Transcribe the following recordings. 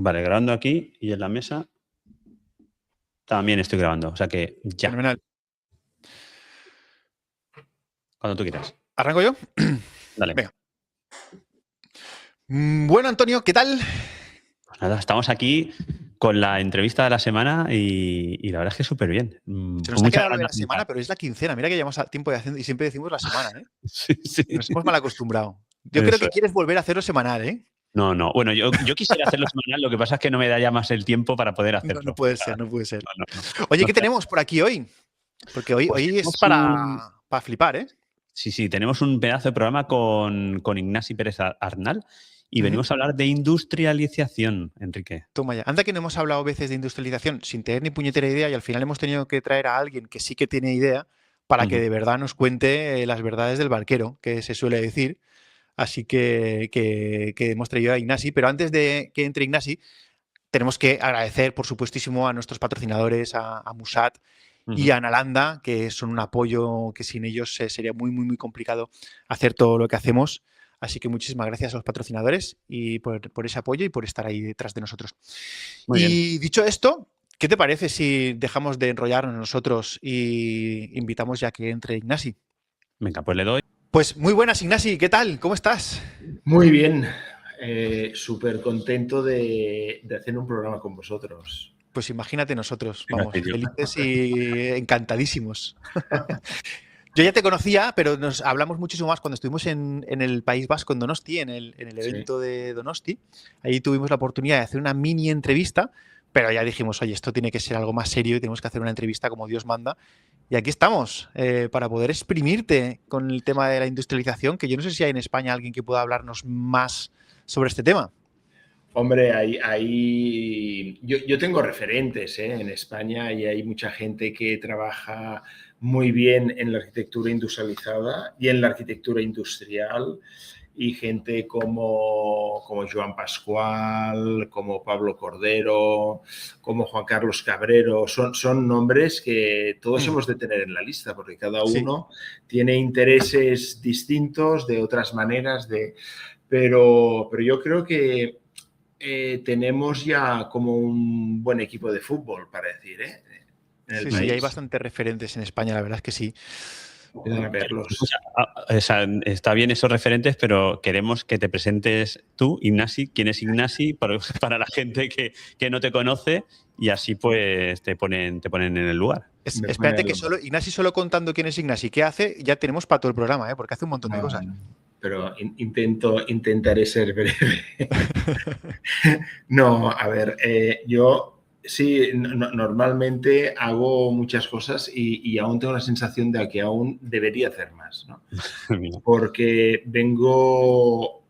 Vale, grabando aquí y en la mesa también estoy grabando. O sea que ya, Fenomenal. cuando tú quieras. ¿Arranco yo? Dale. Venga. Bueno, Antonio, ¿qué tal? Pues nada, estamos aquí con la entrevista de la semana y la verdad es que súper bien. Se Con nos ha muchas quedado lo de ganas la de empezar. semana, pero es la quincena. Mira que llevamos tiempo de haciendo y siempre decimos la semana, ¿eh? Sí, sí. Nos hemos mal acostumbrado. Yo creo Eso que es. quieres volver a hacerlo semanal, ¿eh? No, no. Bueno, yo quisiera hacerlo semanal, lo que pasa es que no me da ya más el tiempo para poder No, no hacerlo. puede O sea, ser, no puede ser. no, no, no. Oye, No ¿qué sé. tenemos por aquí hoy? Porque hoy, Pues hoy es tenemos un. para flipar, ¿eh? Sí, tenemos un pedazo de programa con Ignasi Pérez Arnal y Ujú. venimos a hablar de industrialización, Enrique. Toma ya. Anda que no hemos hablado veces de industrialización sin tener ni puñetera idea y al final hemos tenido que traer a alguien que sí que tiene idea para que Ujú. de verdad nos cuente las verdades del barquero, que se suele decir. Así que hemos traído a Ignasi. Pero antes de que entre Ignasi, tenemos que agradecer, por supuestísimo, a nuestros patrocinadores, a Musat y Ujú. a Nalanda, que son un apoyo que sin ellos sería muy, muy, muy complicado hacer todo lo que hacemos. Así que muchísimas gracias a los patrocinadores y por ese apoyo y por estar ahí detrás de nosotros. Muy bien. Y dicho esto, ¿qué te parece si dejamos de enrollarnos nosotros y invitamos ya que entre Ignasi? Venga, pues le doy. Pues muy buenas, Ignasi, ¿qué tal? ¿Cómo estás? Muy bien, súper contento de hacer un programa con vosotros. Pues imagínate nosotros, vamos, Fíjate, tío. felices y encantadísimos. Yo ya te conocía, pero nos hablamos muchísimo más cuando estuvimos en el País Vasco, en Donosti, en el Sí. evento de Donosti. Ahí tuvimos la oportunidad de hacer una mini entrevista, pero ya dijimos, oye, esto tiene que ser algo más serio y tenemos que hacer una entrevista como Dios manda. Y aquí estamos, para poder exprimirte con el tema de la industrialización, que yo no sé si hay en España alguien que pueda hablarnos más sobre este tema. Hombre, yo tengo referentes en España y hay mucha gente que trabaja muy bien en la arquitectura industrializada y en la arquitectura industrial y gente como Joan Pascual, como Pablo Cordero, como Juan Carlos Cabrero. Son nombres que todos hemos de tener en la lista porque cada Sí. uno tiene intereses distintos de otras maneras Pero yo creo que tenemos ya como un buen equipo de fútbol, para decir, en el Sí, hay país. bastantes referentes en España, la verdad es que sí. Pueden verlos. O sea, está bien esos referentes, pero queremos que te presentes tú, Ignasi. ¿Quién es Ignasi? Para la gente que no te conoce y así pues te ponen en el lugar. Espérate que Ignasi solo contando quién es Ignasi, qué hace, ya tenemos para todo el programa, porque hace un montón de cosas. Pero intentaré ser breve. No, a ver, yo sí, normalmente hago muchas cosas y aún tengo la sensación de que aún debería hacer más, ¿no? Porque vengo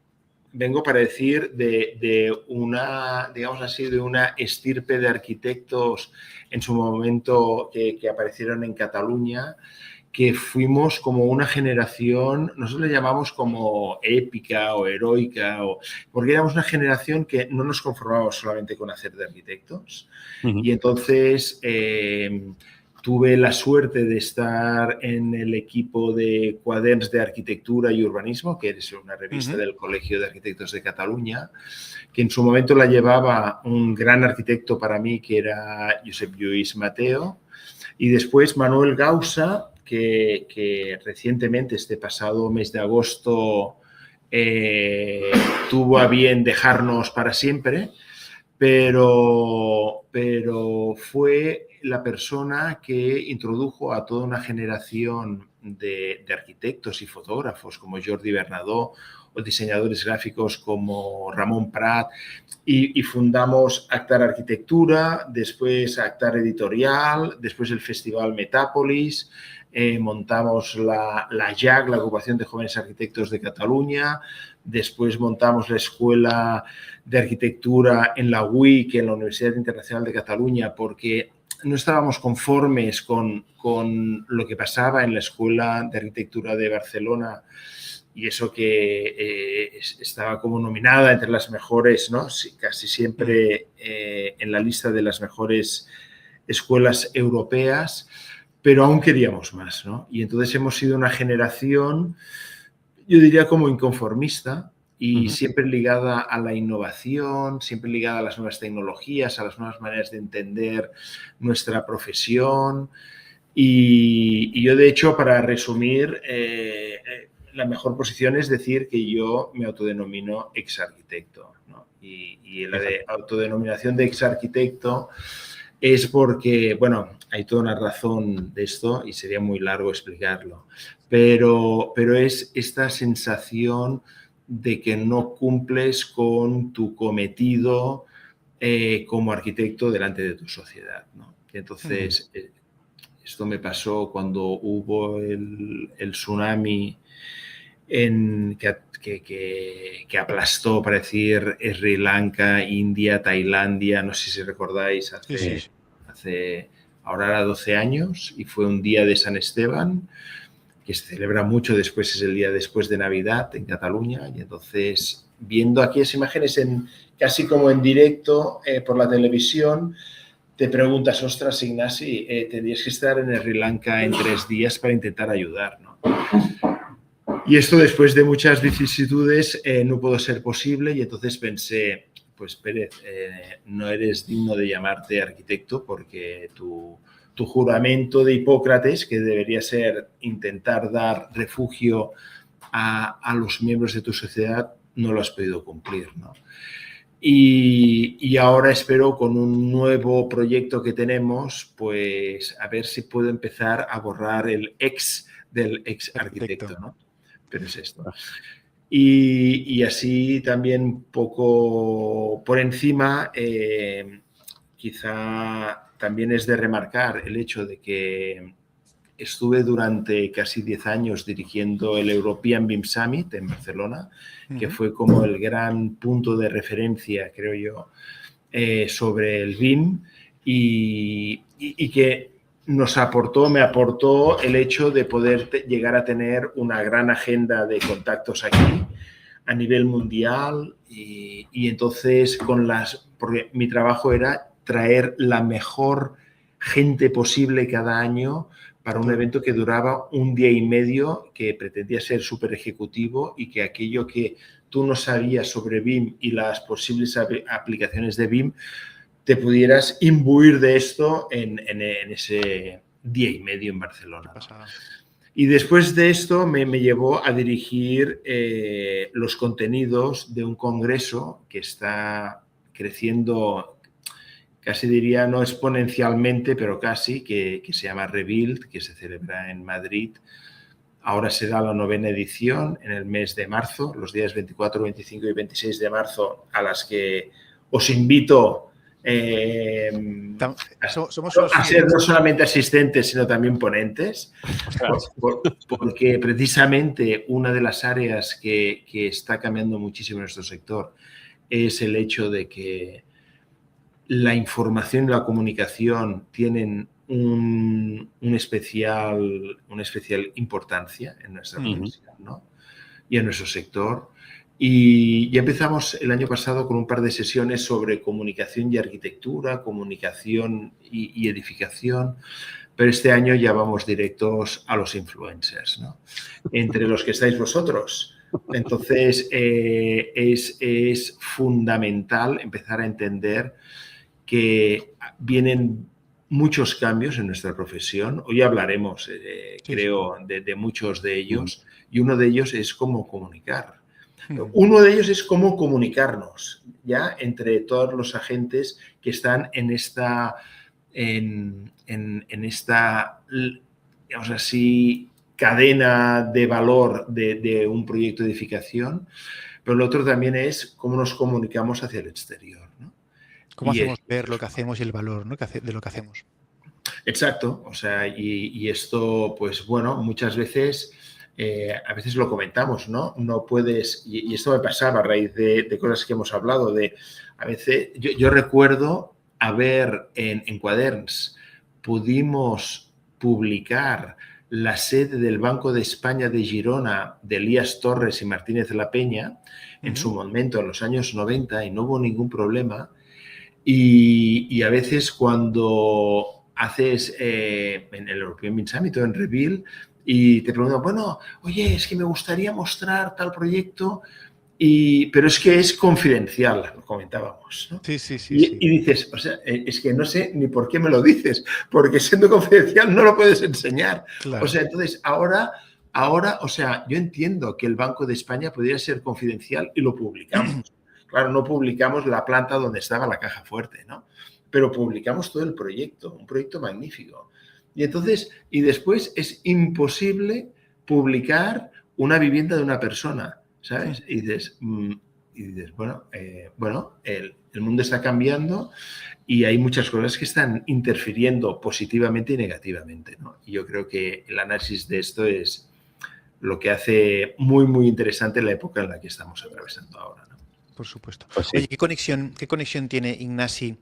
para decir de una, digamos así, de una estirpe de arquitectos en su momento que aparecieron en Cataluña, que fuimos como una generación, nosotros le llamamos como épica o heroica, porque éramos una generación que no nos conformábamos solamente con hacer de arquitectos. Y entonces tuve la suerte de estar en el equipo de Quaderns de Arquitectura y Urbanismo, que es una revista del Colegio de Arquitectos de Cataluña, que en su momento la llevaba un gran arquitecto para mí, que era Josep Lluís Mateo, y después Manuel Gausa, que recientemente, este pasado mes de agosto, tuvo a bien dejarnos para siempre, pero fue la persona que introdujo a toda una generación de arquitectos y fotógrafos como Jordi Bernadó o diseñadores gráficos como Ramón Prat, y fundamos Actar Arquitectura, después Actar Editorial, después el Festival Metápolis, montamos la JAC, la Agrupación de Jóvenes Arquitectos de Cataluña, después montamos la Escuela de Arquitectura en la UIC, en la Universidad Internacional de Cataluña, porque no estábamos conformes con lo que pasaba en la Escuela de Arquitectura de Barcelona, y eso que estaba como nominada entre las mejores, ¿no? Sí, casi siempre en la lista de las mejores escuelas europeas, pero aún queríamos más, ¿no? Y entonces hemos sido una generación, yo diría como inconformista, y siempre ligada a la innovación, siempre ligada a las nuevas tecnologías, a las nuevas maneras de entender nuestra profesión. Y yo, de hecho, para resumir, la mejor posición es decir que yo me autodenomino ex-arquitecto, ¿no? Y la de autodenominación de ex-arquitecto es porque, bueno, hay toda una razón de esto y sería muy largo explicarlo, pero es esta sensación de que no cumples con tu cometido como arquitecto delante de tu sociedad, ¿no? Y entonces, esto me pasó cuando hubo el tsunami que aplastó, para decir, Sri Lanka, India, Tailandia, no sé si recordáis, hace ahora era 12 años, y fue un día de San Esteban, que se celebra mucho después, es el día después de Navidad en Cataluña, y entonces, viendo aquellas imágenes casi como en directo por la televisión, te preguntas, ostras, Ignasi, tendrías que estar en Sri Lanka en 3 días para intentar ayudar, ¿no? Y esto, después de muchas vicisitudes, no pudo ser posible, y entonces pensé, pues Pérez, no eres digno de llamarte arquitecto, porque tu juramento de Hipócrates, que debería ser intentar dar refugio a los miembros de tu sociedad, no lo has podido cumplir, ¿no? Y ahora espero, con un nuevo proyecto que tenemos, pues a ver si puedo empezar a borrar el ex del ex arquitecto, ¿no? Pero es esto. Y así también, poco por encima, quizá también es de remarcar el hecho de que estuve durante casi 10 años dirigiendo el European BIM Summit en Barcelona, que fue como el gran punto de referencia, creo yo, sobre el BIM, y que me aportó el hecho de poder llegar a tener una gran agenda de contactos aquí a nivel mundial, y entonces porque mi trabajo era traer la mejor gente posible cada año para un evento que duraba 1 día y medio, que pretendía ser súper ejecutivo, y que aquello que tú no sabías sobre BIM y las posibles aplicaciones de BIM, te pudieras imbuir de esto en ese 1 día y medio en Barcelona, ¿no? Y después de esto me llevó a dirigir los contenidos de un congreso que está creciendo, casi diría no exponencialmente, pero casi, que se llama Rebuild, que se celebra en Madrid. Ahora será la 9ª edición en el mes de marzo, los días 24, 25 y 26 de marzo, a las que os invito a ser no solamente asistentes, sino también ponentes, porque precisamente una de las áreas que está cambiando muchísimo en nuestro sector es el hecho de que la información y la comunicación tienen una especial importancia en nuestra profesión, ¿no? Y en nuestro sector. Y ya empezamos el año pasado con un par de sesiones sobre comunicación y arquitectura, comunicación y edificación, pero este año ya vamos directos a los influencers, ¿no? Entre los que estáis vosotros. Entonces, es fundamental empezar a entender que vienen muchos cambios en nuestra profesión. Hoy hablaremos, creo, de muchos de ellos, y uno de ellos es cómo comunicar. Uno de ellos es cómo comunicarnos, ya, entre todos los agentes que están en esta, digamos así, cadena de valor de un proyecto de edificación. Pero lo otro también es cómo nos comunicamos hacia el exterior, ¿no? Cómo hacemos ver lo que hacemos y el valor, ¿no?, de lo que hacemos. Exacto. O sea, y esto, pues bueno, muchas veces, a veces lo comentamos, ¿no? No puedes, y esto me pasaba a raíz de cosas que hemos hablado, a veces, yo recuerdo haber en Quaderns, pudimos publicar la sede del Banco de España de Girona, de Elías Torres y Martínez La Peña, en su momento, en los años 90, y no hubo ningún problema. Y a veces, cuando haces en el European BIM Summit o en Rebuild, y te preguntan, bueno, oye, es que me gustaría mostrar tal proyecto, Pero es que es confidencial, lo comentábamos, ¿no? Sí. Y dices, o sea, es que no sé ni por qué me lo dices, porque siendo confidencial no lo puedes enseñar. Claro. O sea, entonces ahora, o sea, yo entiendo que el Banco de España podría ser confidencial y lo publicamos. Claro, no publicamos la planta donde estaba la caja fuerte, ¿no? Pero publicamos todo el proyecto, un proyecto magnífico. Y entonces, y después es imposible publicar una vivienda de una persona, ¿sabes? Y dices, bueno, el mundo está cambiando y hay muchas cosas que están interfiriendo positivamente y negativamente, ¿no? Y yo creo que el análisis de esto es lo que hace muy, muy interesante la época en la que estamos atravesando ahora, ¿no? Por supuesto. Pues sí. Oye, ¿qué conexión tiene Ignasi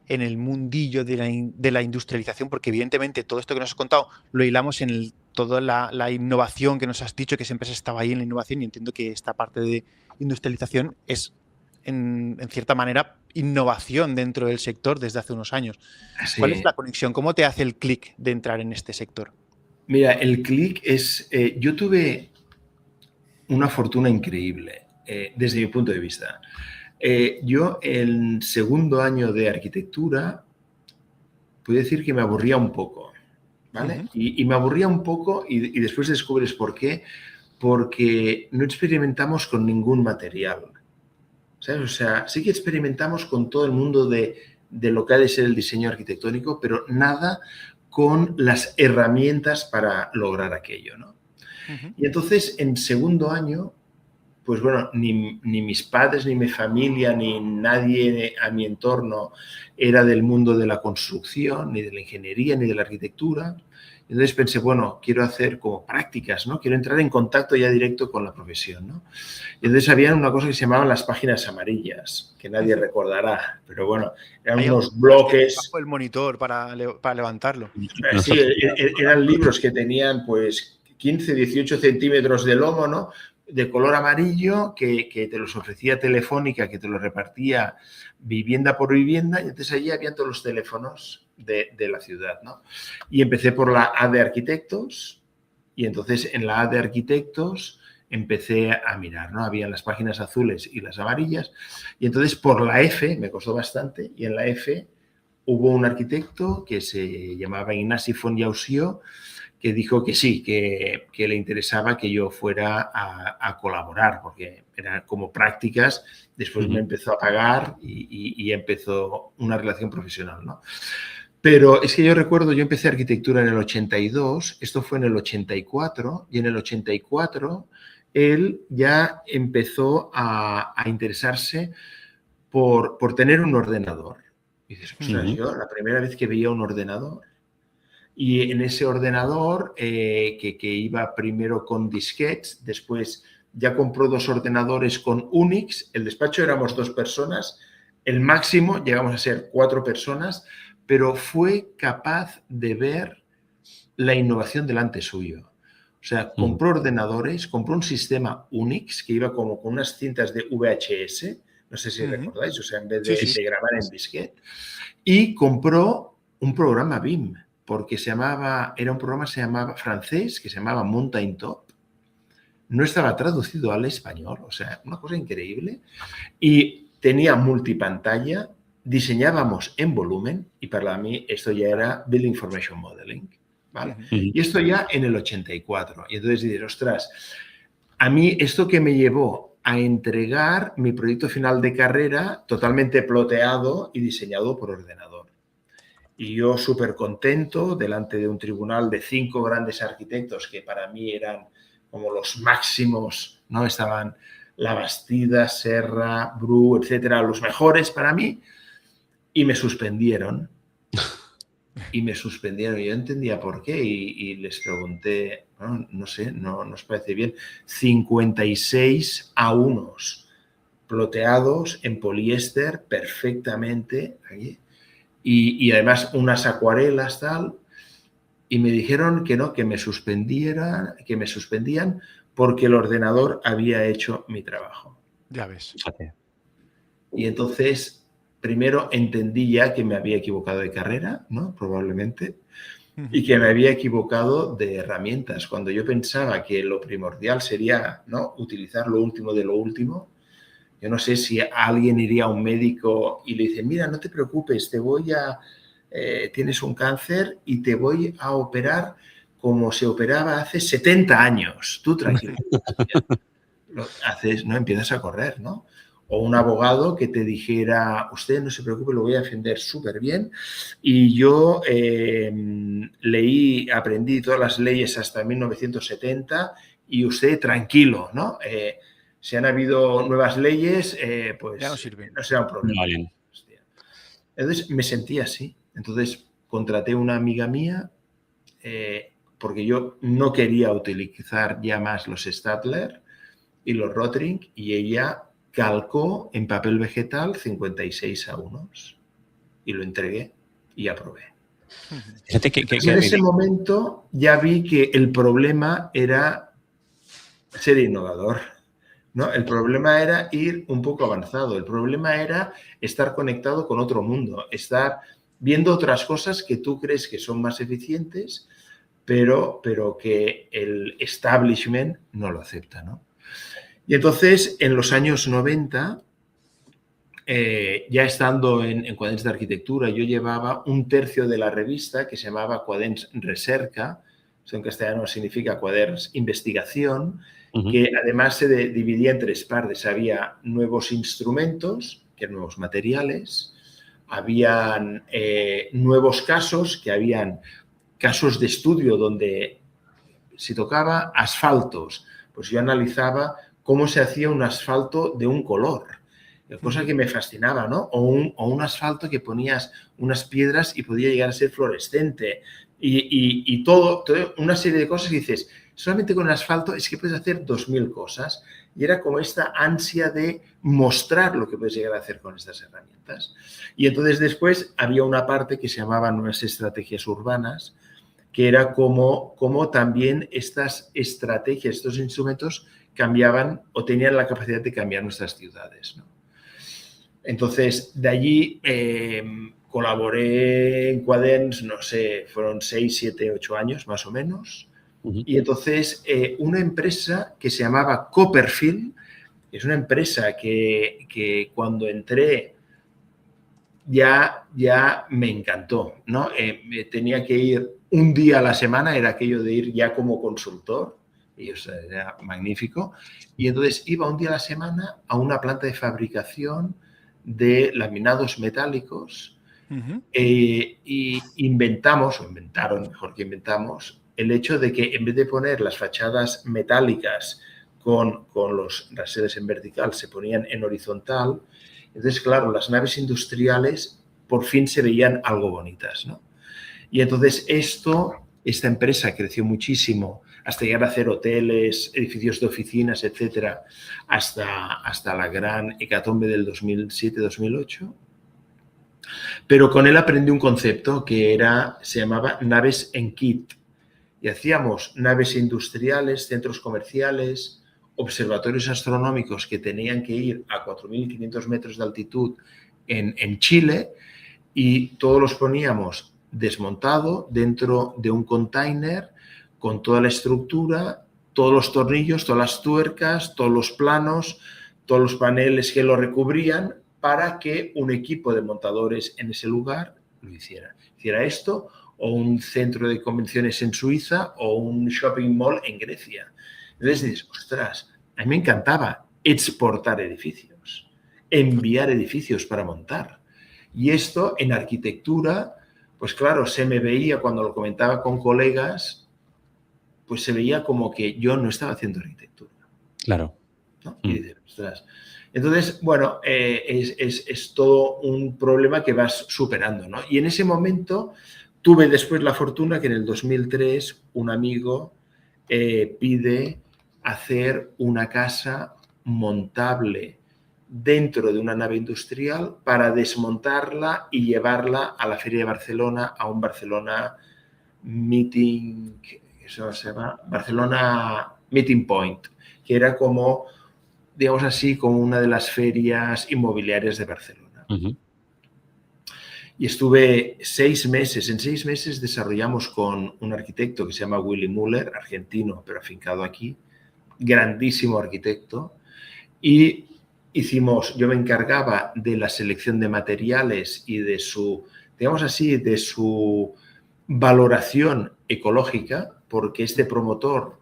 en el mundillo de la industrialización? Porque evidentemente todo esto que nos has contado lo hilamos en toda la innovación que nos has dicho, que siempre estaba ahí en la innovación, y entiendo que esta parte de industrialización es, en cierta manera, innovación dentro del sector desde hace unos años. Sí. ¿Cuál es la conexión? ¿Cómo te hace el clic de entrar en este sector? Mira, el clic es... yo tuve una fortuna increíble desde mi punto de vista. Yo, el segundo año de arquitectura, puedo decir que me aburría un poco, ¿vale? Y me aburría un poco y después descubres por qué. Porque no experimentamos con ningún material, ¿sabes? O sea, sí que experimentamos con todo el mundo de lo que ha de ser el diseño arquitectónico, pero nada con las herramientas para lograr aquello, ¿no? Y entonces, en segundo año, pues bueno, ni mis padres, ni mi familia, ni nadie a mi entorno era del mundo de la construcción, ni de la ingeniería, ni de la arquitectura. Entonces pensé, bueno, quiero hacer como prácticas, ¿no? Quiero entrar en contacto ya directo con la profesión, ¿no? Y entonces había una cosa que se llamaban las páginas amarillas, que nadie recordará, pero bueno, eran unos bloques... Bajo el monitor para levantarlo. Sí, eran libros que tenían pues 15, 18 centímetros de lomo, ¿no? De color amarillo, que te los ofrecía Telefónica, que te los repartía vivienda por vivienda, y entonces allí habían todos los teléfonos de la ciudad, ¿no? Y empecé por la A de arquitectos, y entonces en la A de arquitectos empecé a mirar, ¿no? Habían las páginas azules y las amarillas, y entonces por la F, me costó bastante, y en la F hubo un arquitecto que se llamaba Ignasi Font-Llausió, que dijo que sí, que le interesaba que yo fuera a colaborar, porque eran como prácticas, después me empezó a pagar y empezó una relación profesional, ¿no? Pero es que yo recuerdo, yo empecé arquitectura en el 82, esto fue en el 84, y en el 84 él ya empezó a interesarse por tener un ordenador. Y dices, ostras, yo la primera vez que veía un ordenador, y en ese ordenador, que iba primero con disquetes, después ya compró 2 ordenadores con Unix, el despacho éramos 2 personas, el máximo llegamos a ser 4 personas, pero fue capaz de ver la innovación delante suyo. O sea, compró ordenadores, compró un sistema Unix que iba como con unas cintas de VHS, no sé si recordáis, o sea, en vez de grabar en disquete, y compró un programa BIM, porque era un programa francés que se llamaba Mountain Top. No estaba traducido al español, o sea, una cosa increíble. Y tenía multipantalla, diseñábamos en volumen, y para mí esto ya era Building Information Modeling, ¿vale? Y esto ya en el 84. Y entonces dices, ostras, a mí esto que me llevó a entregar mi proyecto final de carrera totalmente ploteado y diseñado por ordenador. Y yo súper contento delante de un tribunal de 5 grandes arquitectos que para mí eran como los máximos, ¿no? Estaban Labastida, Serra, Bru, etcétera, los mejores para mí, y me suspendieron. Y me suspendieron. Yo entendía por qué y les pregunté, no sé, no os parece bien, 56 A1s ploteados en poliéster perfectamente aquí. Y además unas acuarelas, tal, y me dijeron que no, que me suspendían porque el ordenador había hecho mi trabajo. Ya ves. Y entonces, primero entendí ya que me había equivocado de carrera, ¿no? Probablemente, y que me había equivocado de herramientas. Cuando yo pensaba que lo primordial sería, ¿no?, utilizar lo último de lo último, Yo no sé si alguien iría a un médico y le dice, mira, no te preocupes, tienes un cáncer y te voy a operar como se operaba hace 70 años. Tú tranquilo. Lo haces, ¿no? Empiezas a correr, ¿no? O un abogado que te dijera, usted no se preocupe, lo voy a defender súper bien. Y yo aprendí todas las leyes hasta 1970 y usted tranquilo, ¿no? Si han habido nuevas leyes, pues ya no sirven. No será un problema. Vale. Entonces me sentí así. Entonces contraté una amiga mía porque yo no quería utilizar ya más los Stadler y los Rotring y ella calcó en papel vegetal 56 a 1 y lo entregué y aprobé. Fíjate en ese momento ya vi que el problema era ser innovador, ¿no? El problema era ir un poco avanzado, el problema era estar conectado con otro mundo, estar viendo otras cosas que tú crees que son más eficientes, pero que el establishment no lo acepta, ¿no? Y entonces, en los años 90, ya estando en Quaderns de Arquitectura, yo llevaba 1/3 de la revista que se llamaba Quaderns Recerca, eso en castellano significa Quaderns Investigación, que además se dividía en 3 partes. Había nuevos instrumentos, que eran nuevos materiales, habían nuevos casos, que habían casos de estudio donde se tocaba asfaltos. Pues yo analizaba cómo se hacía un asfalto de un color, cosa que me fascinaba, ¿no? O un asfalto que ponías unas piedras y podía llegar a ser fluorescente y todo, una serie de cosas que dices, solamente con el asfalto es que puedes hacer 2000 cosas y era como esta ansia de mostrar lo que puedes llegar a hacer con estas herramientas. Y entonces después había una parte que se llamaba Nuevas Estrategias Urbanas, que era como también estas estrategias, estos instrumentos cambiaban o tenían la capacidad de cambiar nuestras ciudades, ¿no? Entonces, de allí colaboré en Quaderns, no sé, fueron 6, 7, 8 años más o menos. Y entonces una empresa que se llamaba Copperfield, es una empresa que cuando entré ya me encantó, ¿no? Tenía que ir un día a la semana, era aquello de ir ya como consultor, y eso era magnífico. Y entonces iba un día a la semana a una planta de fabricación de laminados metálicos y inventaron el hecho de que en vez de poner las fachadas metálicas con los raseles en vertical, se ponían en horizontal. Entonces, claro, las naves industriales por fin se veían algo bonitas, ¿no? Y entonces esta empresa creció muchísimo hasta llegar a hacer hoteles, edificios de oficinas, etcétera, hasta la gran hecatombe del 2007-2008. Pero con él aprendí un concepto que se llamaba naves en kit. Y hacíamos naves industriales, centros comerciales, observatorios astronómicos que tenían que ir a 4.500 metros de altitud en Chile y todos los poníamos desmontado dentro de un container con toda la estructura, todos los tornillos, todas las tuercas, todos los planos, todos los paneles que lo recubrían para que un equipo de montadores en ese lugar lo hiciera. Hiciera esto o un centro de convenciones en Suiza o un shopping mall en Grecia. Entonces dices, ostras, a mí me encantaba exportar edificios, enviar edificios para montar. Y esto en arquitectura, pues claro, se me veía cuando lo comentaba con colegas, pues se veía como que yo no estaba haciendo arquitectura. Claro. ¿No? Y dices, ostras. Entonces, bueno, es todo un problema que vas superando, ¿no? Y en ese momento tuve después la fortuna que en el 2003 un amigo pide hacer una casa montable dentro de una nave industrial para desmontarla y llevarla a la Feria de Barcelona, a un Barcelona Meeting, eso se llama Barcelona Meeting Point, que era como, digamos así, como una de las ferias inmobiliarias de Barcelona. Y estuve 6 meses. En 6 meses desarrollamos con un arquitecto que se llama Willy Müller, argentino, pero afincado aquí, grandísimo arquitecto, y yo me encargaba de la selección de materiales y de su, digamos así, de su valoración ecológica, porque este promotor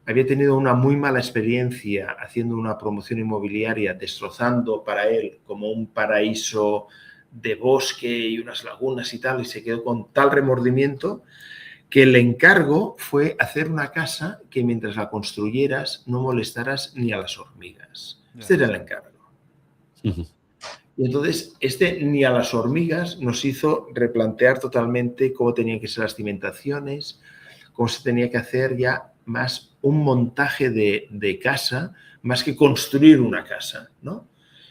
había tenido una muy mala experiencia haciendo una promoción inmobiliaria, destrozando para él como un paraíso de bosque y unas lagunas y tal, y se quedó con tal remordimiento que el encargo fue hacer una casa que mientras la construyeras no molestaras ni a las hormigas. Este era el encargo. Uh-huh. Y entonces, ni a las hormigas nos hizo replantear totalmente cómo tenían que ser las cimentaciones, cómo se tenía que hacer ya más un montaje de casa, más que construir una casa, ¿no?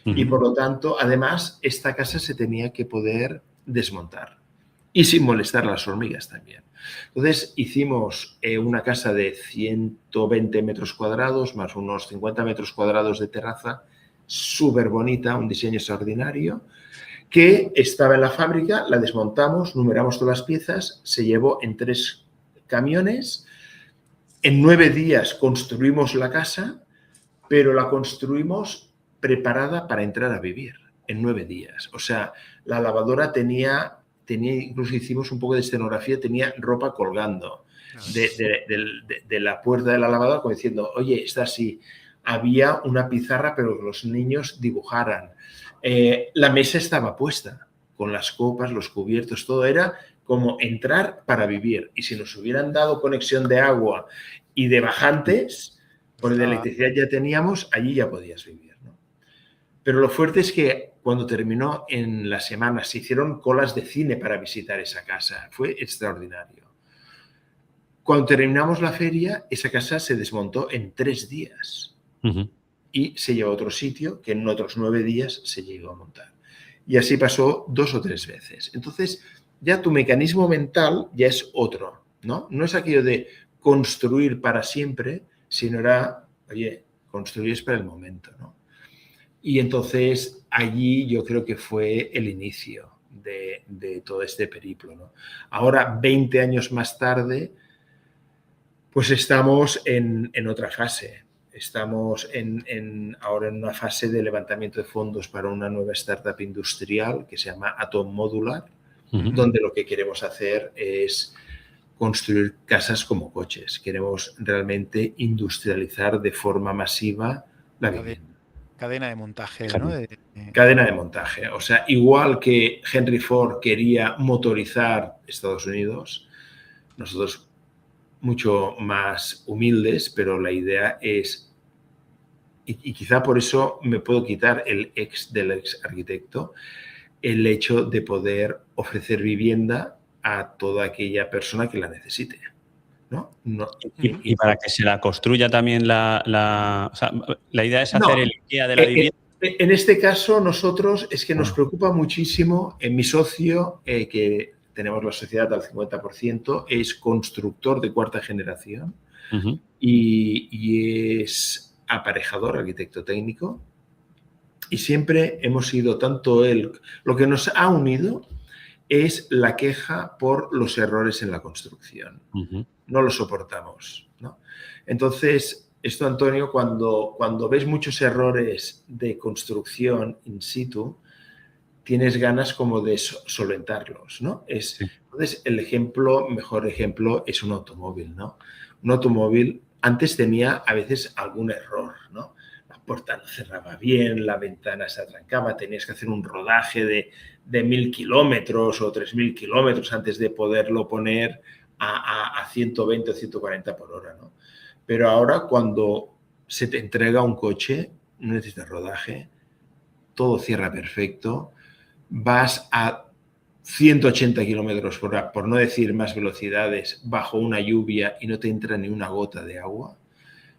Uh-huh. Y por lo tanto, además, esta casa se tenía que poder desmontar y sin molestar a las hormigas también. Entonces, hicimos una casa de 120 metros cuadrados, más unos 50 metros cuadrados de terraza, súper bonita, un diseño extraordinario, que estaba en la fábrica, la desmontamos, numeramos todas las piezas, se llevó en 3 camiones, en 9 días construimos la casa, pero la construimos preparada para entrar a vivir, en 9 días. O sea, la lavadora tenía, incluso hicimos un poco de escenografía, tenía ropa colgando de la puerta de la lavadora, como diciendo, oye, está así. Había una pizarra, pero que los niños dibujaran. La mesa estaba puesta, con las copas, los cubiertos, todo era como entrar para vivir. Y si nos hubieran dado conexión de agua y de bajantes, por de electricidad ya teníamos, allí ya podías vivir, ¿no? Pero lo fuerte es que cuando terminó en la semana se hicieron colas de cine para visitar esa casa. Fue extraordinario. Cuando terminamos la feria, esa casa se desmontó en 3 días. Uh-huh. Y se llevó a otro sitio que en otros 9 días se llegó a montar. Y así pasó 2 o 3 veces. Entonces, ya tu mecanismo mental ya es otro, ¿no? No es aquello de construir para siempre, sino era, oye, construir es para el momento, ¿no? Y entonces allí yo creo que fue el inicio de todo este periplo, ¿no? Ahora, 20 años más tarde, pues estamos en otra fase. Estamos ahora en una fase de levantamiento de fondos para una nueva startup industrial que se llama Atom Modular, uh-huh. Donde lo que queremos hacer es construir casas como coches. Queremos realmente industrializar de forma masiva la vivienda. Cadena de montaje, ¿no? Cadena de montaje. O sea, igual que Henry Ford quería motorizar Estados Unidos, nosotros mucho más humildes, pero la idea es, y quizá por eso me puedo quitar el del ex arquitecto, el hecho de poder ofrecer vivienda a toda aquella persona que la necesite, ¿no? Y para que se la construya también o sea, la idea es hacer el IKEA de la vivienda. En este caso, nosotros es que nos preocupa muchísimo, en mi socio, que tenemos la sociedad al 50%, es constructor de 4ª generación, uh-huh. y es aparejador, arquitecto técnico, y siempre hemos sido tanto él, lo que nos ha unido es la queja por los errores en la construcción. Uh-huh. No lo soportamos, ¿no? Entonces, esto, Antonio, cuando ves muchos errores de construcción in situ, tienes ganas como de solventarlos, ¿no? Sí. Entonces, mejor ejemplo es un automóvil, ¿no? Un automóvil antes tenía a veces algún error, ¿no? La puerta no cerraba bien, la ventana se atrancaba, tenías que hacer un rodaje de 1000 kilómetros o 3000 kilómetros antes de poderlo poner a 120 o 140 por hora, ¿no? Pero ahora cuando se te entrega un coche, no necesitas rodaje, todo cierra perfecto, vas a 180 kilómetros por hora, por no decir más velocidades, bajo una lluvia y no te entra ni una gota de agua.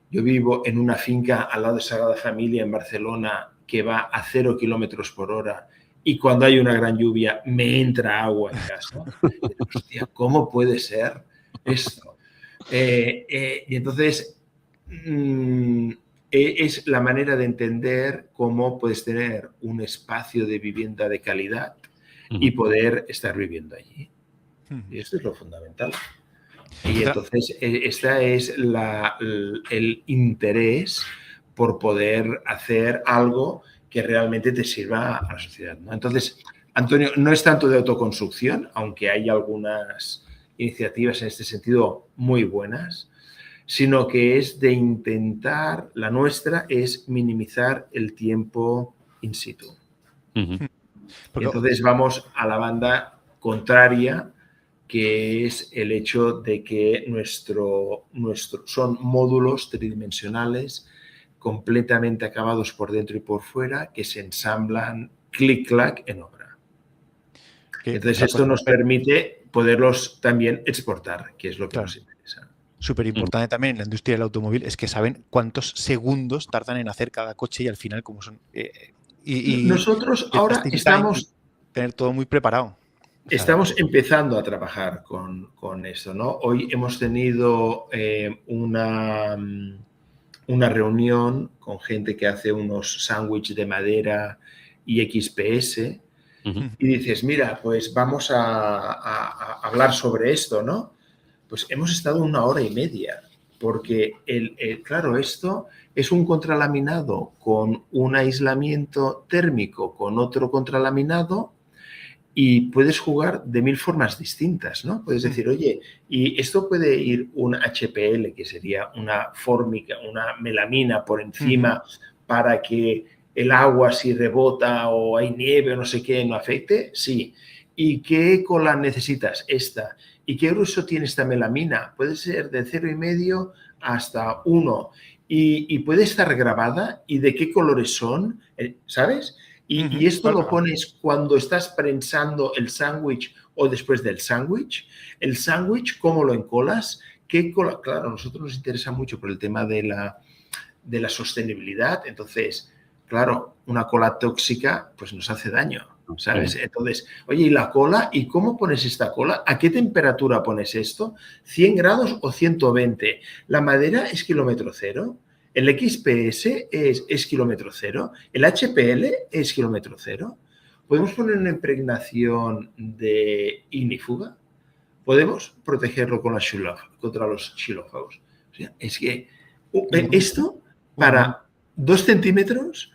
Yo vivo en una finca al lado de Sagrada Familia en Barcelona que va a 0 kilómetros por hora y cuando hay una gran lluvia me entra agua en casa. Hostia, ¿cómo puede ser esto? Y entonces es la manera de entender cómo puedes tener un espacio de vivienda de calidad y poder estar viviendo allí. Y esto es lo fundamental. Y entonces esta es el interés por poder hacer algo que realmente te sirva a la sociedad, ¿no? Entonces, Antonio, no es tanto de autoconstrucción, aunque hay algunas iniciativas en este sentido muy buenas, sino que es de intentar, la nuestra es minimizar el tiempo in situ. Entonces vamos a la banda contraria, que es el hecho de que son módulos tridimensionales completamente acabados por dentro y por fuera, que se ensamblan clic-clac en obra. Entonces esto nos permite poderlos también exportar, que es lo que nos interesa. Súper importante también en la industria del automóvil es que saben cuántos segundos tardan en hacer cada coche y al final cómo son. Nosotros ahora estamos... Tener todo muy preparado. Estamos empezando a trabajar con esto, ¿no? Hoy hemos tenido una reunión con gente que hace unos sándwiches de madera y XPS y dices, mira, pues vamos a hablar sobre esto, ¿no? Pues hemos estado 1 hora y media porque, claro, esto es un contralaminado con un aislamiento térmico con otro contralaminado y puedes jugar de 1000 formas distintas, ¿no? Puedes decir, oye, y esto puede ir un HPL, que sería una fórmica, una melamina por encima para que el agua, si rebota o hay nieve o no sé qué, no afecte. Sí. ¿Y qué cola necesitas? Esta. ¿Y qué grueso tiene esta melamina? Puede ser de 0,5 hasta 1. Y puede estar grabada. ¿Y de qué colores son? ¿Sabes? Y esto lo pones cuando estás prensando el sándwich o después del sándwich. El sándwich, ¿cómo lo encolas? ¿Qué cola? Claro, a nosotros nos interesa mucho por el tema de la sostenibilidad. Entonces, claro, una cola tóxica pues nos hace daño, ¿sabes? Entonces, oye, ¿y la cola? ¿Y cómo pones esta cola? ¿A qué temperatura pones esto? ¿100 grados o 120? ¿La madera es kilómetro cero? ¿El XPS es kilómetro cero? ¿El HPL es kilómetro cero? ¿Podemos poner una impregnación de ignífuga? ¿Podemos protegerlo contra los xilófagos? O sea, es que esto para 2 centímetros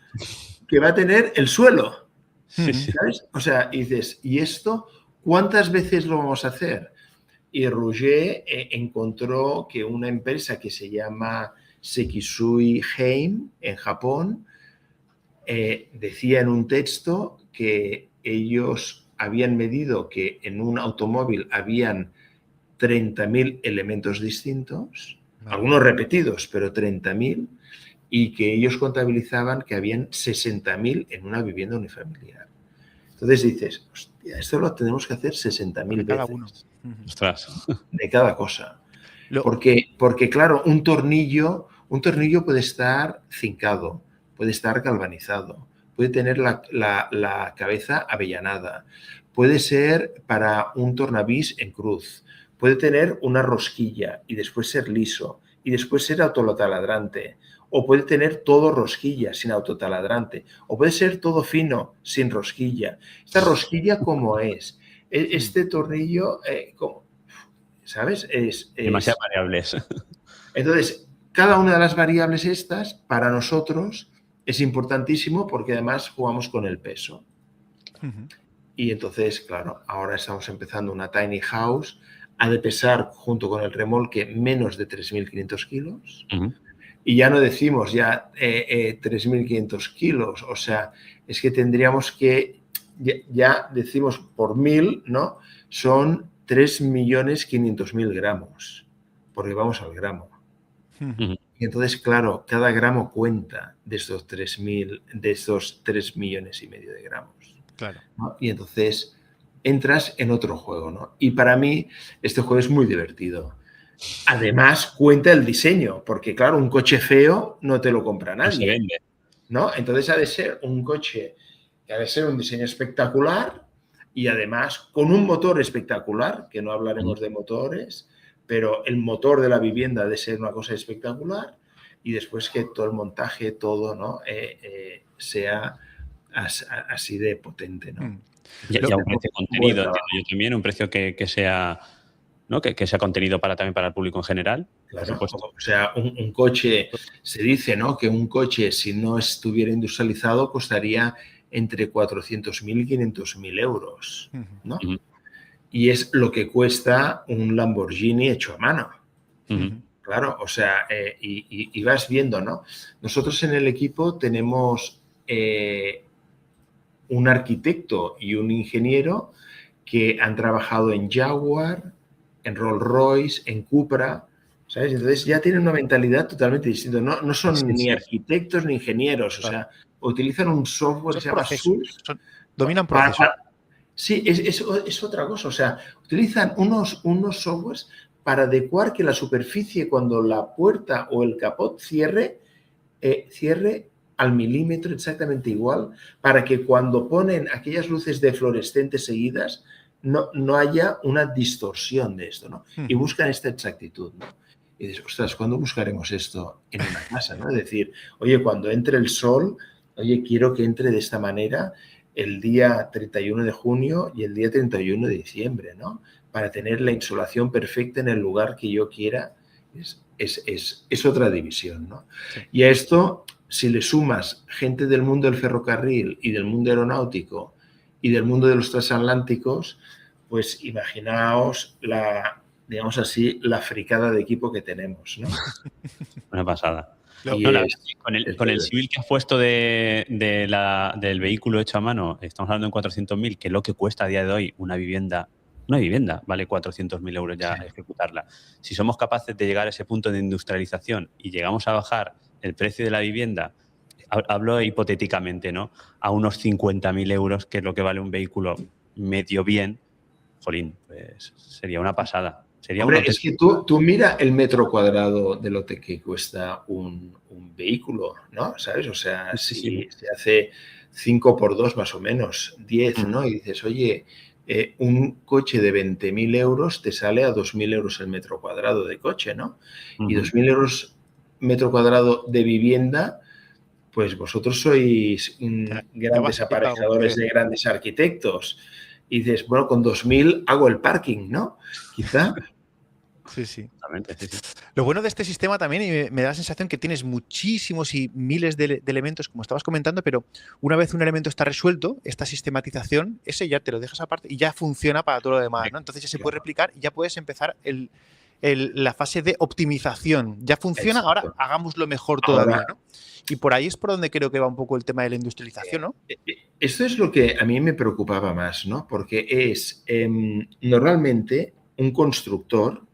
que va a tener el suelo. ¿Sabes? O sea, dices, ¿y esto cuántas veces lo vamos a hacer? Y Roger encontró que una empresa que se llama Sekisui Heim en Japón decía en un texto que ellos habían medido que en un automóvil habían 30.000 elementos distintos, algunos repetidos, pero 30.000, y que ellos contabilizaban que habían 60.000 en una vivienda unifamiliar. Entonces dices, hostia, esto lo tenemos que hacer 60.000 veces. Cada uno. Ostras. De cada cosa. Porque, claro, un tornillo puede estar cincado, puede estar galvanizado, puede tener la cabeza avellanada, puede ser para un tornavís en cruz, puede tener una rosquilla y después ser liso y después ser autotaladrante, o puede tener todo rosquilla sin autotaladrante, o puede ser todo fino sin rosquilla. ¿Esta rosquilla cómo es? Este tornillo, ¿cómo? ¿Sabes? Demasiadas variables. Entonces, cada una de las variables estas, para nosotros, es importantísimo porque además jugamos con el peso. Y entonces, claro, ahora estamos empezando una tiny house, ha de pesar, junto con el remolque, menos de 3.500 kilos. Y ya no decimos ya 3.500 kilos, o sea, es que tendríamos que, ya decimos por 1.000, ¿no? Son 3.500.000 gramos, porque vamos al gramo. Y entonces, claro, cada gramo cuenta de estos 3 millones y medio de gramos. Claro. ¿No? Y entonces entras en otro juego, ¿no? Y para mí este juego es muy divertido. Además, cuenta el diseño, porque claro, un coche feo no te lo compra nadie. No se vende. ¿No? Entonces ha de ser un coche que ha de ser un diseño espectacular y además con un motor espectacular, que no hablaremos de motores, pero el motor de la vivienda ha de ser una cosa espectacular y después que todo el montaje, todo, ¿no? Sea así de potente, ¿no? Y a un precio contenido, yo también, un precio que sea ¿no? Que sea contenido también para el público en general. Claro, o sea, un coche, se dice, ¿no?, que un coche, si no estuviera industrializado, costaría entre 400.000 y 500.000 euros, ¿no? Uh-huh. Y es lo que cuesta un Lamborghini hecho a mano. Uh-huh. Claro, o sea, y vas viendo, ¿no? Nosotros en el equipo tenemos un arquitecto y un ingeniero que han trabajado en Jaguar, en Rolls-Royce, en Cupra, ¿sabes? Entonces ya tienen una mentalidad totalmente distinta. No son ni arquitectos ni ingenieros, o sea, utilizan un software que se llama SUS. Dominan procesos. Sí, es otra cosa. O sea, utilizan unos softwares para adecuar que la superficie, cuando la puerta o el capot cierre al milímetro exactamente igual, para que cuando ponen aquellas luces de fluorescentes seguidas no haya una distorsión de esto, ¿no? Y buscan esta exactitud, ¿no? Y dices, ostras, ¿cuándo buscaremos esto en una casa, ¿no? Es decir, oye, cuando entre el sol, oye, quiero que entre de esta manera el día 31 de junio y el día 31 de diciembre, ¿no? Para tener la insolación perfecta en el lugar que yo quiera. Es otra división, ¿no? Sí. Y a esto, si le sumas gente del mundo del ferrocarril y del mundo aeronáutico y del mundo de los transatlánticos, pues imaginaos digamos así, la fricada de equipo que tenemos, ¿no? Una pasada. Con el civil que has puesto del vehículo hecho a mano, estamos hablando en 400.000, que es lo que cuesta a día de hoy una vivienda vale 400.000 euros ya ejecutarla. Si somos capaces de llegar a ese punto de industrialización y llegamos a bajar el precio de la vivienda, hablo hipotéticamente, ¿no?, a unos 50.000 euros, que es lo que vale un vehículo medio bien, jolín, pues sería una pasada. Hombre, es que tú mira el metro cuadrado de lo que cuesta un vehículo, ¿no? ¿Sabes? O sea, si se hace 5 por 2 más o menos, 10, ¿no? Y dices, oye, un coche de 20.000 euros te sale a 2.000 euros el metro cuadrado de coche, ¿no? Y 2.000 euros metro cuadrado de vivienda, pues vosotros sois grandes aparejadores de grandes arquitectos. Y dices, bueno, con 2.000 hago el parking, ¿no? Quizá. Sí. Lo bueno de este sistema también, y me da la sensación que tienes muchísimos y miles de elementos, como estabas comentando, pero una vez un elemento está resuelto, esta sistematización, ese ya te lo dejas aparte y ya funciona para todo lo demás, ¿no? Entonces ya se puede replicar y ya puedes empezar la fase de optimización. Ya funciona, ahora hagámoslo mejor todavía, ¿no? Y por ahí es por donde creo que va un poco el tema de la industrialización, ¿no? Esto es lo que a mí me preocupaba más, ¿no? Porque es normalmente un constructor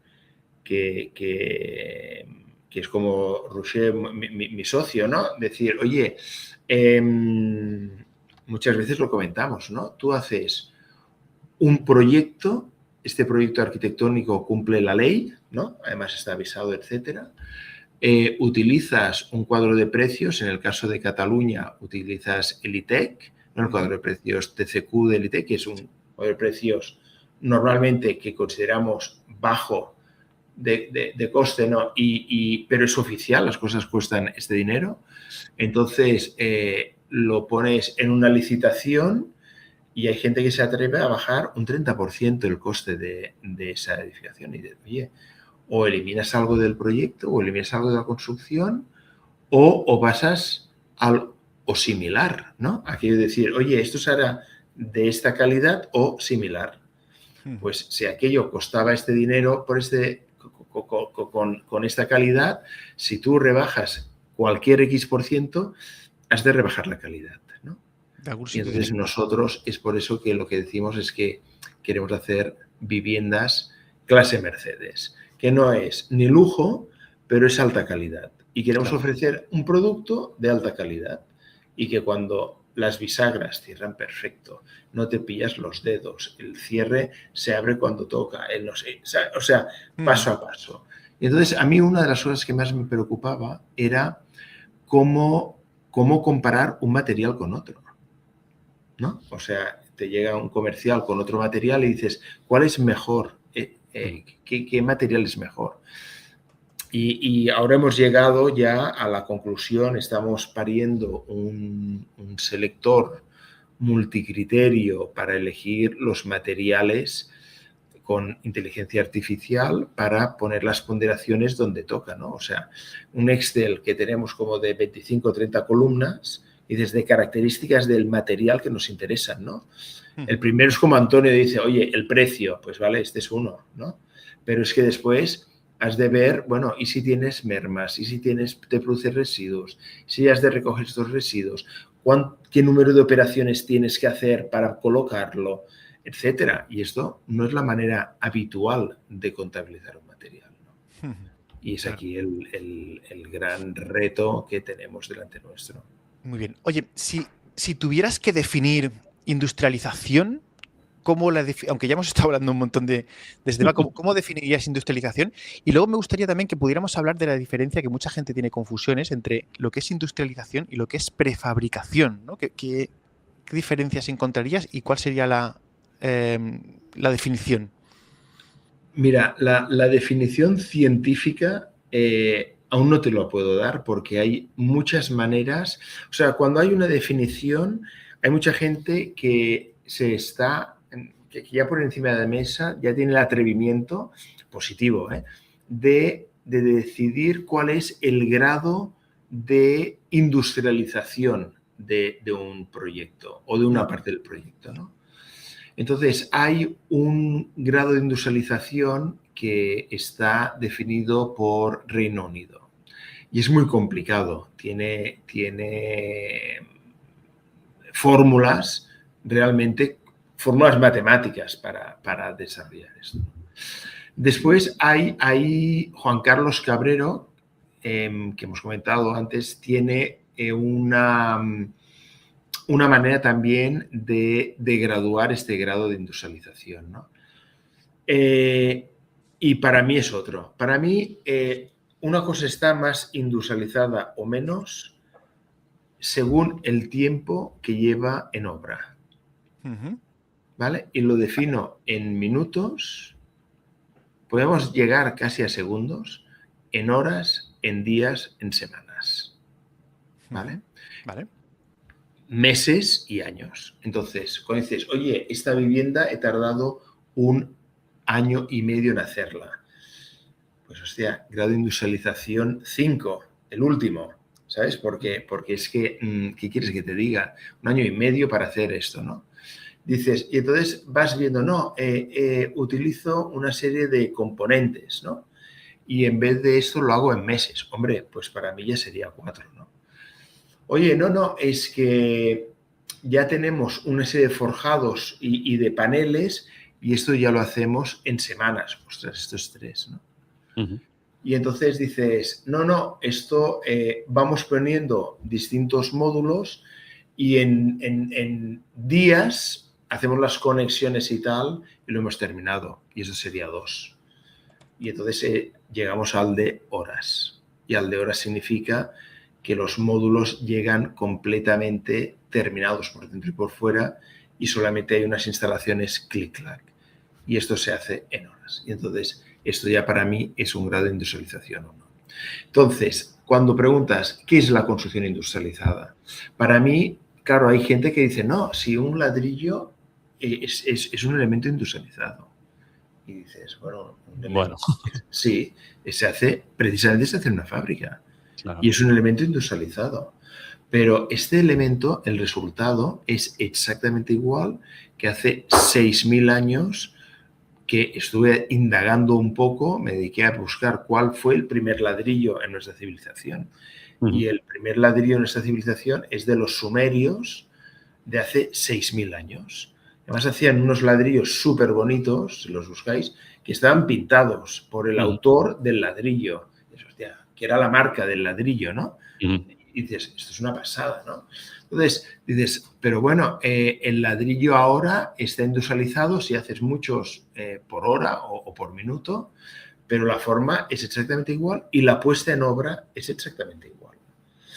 que es como Roger, mi socio, ¿no? Decir, oye, muchas veces lo comentamos, ¿no? Tú haces un proyecto, este proyecto arquitectónico cumple la ley, ¿no? Además está avisado, etcétera. Utilizas un cuadro de precios, en el caso de Cataluña utilizas el ITEC, ¿no? El cuadro de precios TCQ del ITEC, que es un cuadro de precios normalmente que consideramos bajo de coste, ¿no? Pero es oficial, las cosas cuestan este dinero. Entonces, lo pones en una licitación y hay gente que se atreve a bajar un 30% el coste de esa edificación. Y dices, oye, o eliminas algo del proyecto, o eliminas algo de la construcción, o pasas o similar, ¿no? Aquello de decir, oye, esto se hará de esta calidad o similar. Pues si aquello costaba este dinero con esta calidad, si tú rebajas cualquier X%, has de rebajar la calidad, ¿no? Y entonces nosotros es por eso que lo que decimos es que queremos hacer viviendas clase Mercedes, que no es ni lujo, pero es alta calidad. Y queremos ofrecer un producto de alta calidad y que cuando las bisagras cierran perfecto, no te pillas los dedos, el cierre se abre cuando toca, no sé, o sea, paso a paso. Y entonces a mí una de las cosas que más me preocupaba era cómo comparar un material con otro, ¿no? O sea, te llega un comercial con otro material y dices, ¿cuál es mejor? ¿Qué material es mejor? Y ahora hemos llegado ya a la conclusión, estamos pariendo un selector multicriterio para elegir los materiales con inteligencia artificial para poner las ponderaciones donde toca, ¿no? O sea, un Excel que tenemos como de 25 o 30 columnas y desde características del material que nos interesan, ¿no? El primero es como Antonio dice, oye, el precio, pues vale, este es uno, ¿no? Pero es que después has de ver, bueno, ¿y si tienes mermas? ¿Y si te produces residuos? ¿Si has de recoger estos residuos? ¿Qué número de operaciones tienes que hacer para colocarlo? Etcétera. Y esto no es la manera habitual de contabilizar un material, ¿no? Y es aquí el gran reto que tenemos delante nuestro. Muy bien. Oye, si tuvieras que definir industrialización, aunque ya hemos estado hablando un montón de este tema, ¿cómo definirías industrialización? Y luego me gustaría también que pudiéramos hablar de la diferencia, que mucha gente tiene confusiones entre lo que es industrialización y lo que es prefabricación, ¿no? ¿Qué diferencias encontrarías y cuál sería la definición? Mira, la definición científica aún no te lo puedo dar porque hay muchas maneras. O sea, cuando hay una definición, hay mucha gente que que ya por encima de la mesa ya tiene el atrevimiento positivo, de decidir cuál es el grado de industrialización de un proyecto o de una parte del proyecto, ¿no? Entonces, hay un grado de industrialización que está definido por Reino Unido y es muy complicado. Tiene fórmulas, realmente, fórmulas matemáticas para desarrollar esto. Después hay Juan Carlos Cabrero, que hemos comentado antes, tiene una manera también de graduar este grado de industrialización, ¿no? Y para mí es otro. Para mí, una cosa está más industrializada o menos según el tiempo que lleva en obra. ¿Vale? Y lo defino en minutos, podemos llegar casi a segundos, en horas, en días, en semanas. ¿Vale? Vale. Meses y años. Entonces, cuando dices, oye, esta vivienda he tardado 1 año y medio en hacerla. Pues, hostia, grado de industrialización 5, el último, ¿sabes? Porque es que, ¿qué quieres que te diga? 1 año y medio para hacer esto, ¿no? Dices, y entonces vas viendo, no, utilizo una serie de componentes, ¿no? Y en vez de esto lo hago en meses. Hombre, pues para mí ya sería 4, ¿no? Oye, no, es que ya tenemos una serie de forjados y de paneles y esto ya lo hacemos en semanas. Ostras, esto es 3, ¿no? Y entonces dices, no, esto vamos poniendo distintos módulos y en días hacemos las conexiones y tal y lo hemos terminado. Y eso sería 2. Y entonces llegamos al de horas. Y al de horas significa que los módulos llegan completamente terminados por dentro y por fuera y solamente hay unas instalaciones clic-clac. Y esto se hace en horas. Y entonces esto ya para mí es un grado de industrialización o no. Entonces, cuando preguntas ¿qué es la construcción industrializada? Para mí, claro, hay gente que dice, no, si un ladrillo es un elemento industrializado. Y dices, bueno, sí, precisamente se hace en una fábrica. Claro. Y es un elemento industrializado. Pero este elemento, el resultado, es exactamente igual que hace 6.000 años que estuve indagando un poco, me dediqué a buscar cuál fue el primer ladrillo en nuestra civilización. Y el primer ladrillo en nuestra civilización es de los sumerios de hace 6.000 años. Además hacían unos ladrillos súper bonitos, si los buscáis, que estaban pintados por el autor del ladrillo. Hostia, que era la marca del ladrillo, ¿no? Y dices, esto es una pasada, ¿no? Entonces, dices, pero bueno, el ladrillo ahora está industrializado si haces muchos por hora o por minuto, pero la forma es exactamente igual y la puesta en obra es exactamente igual.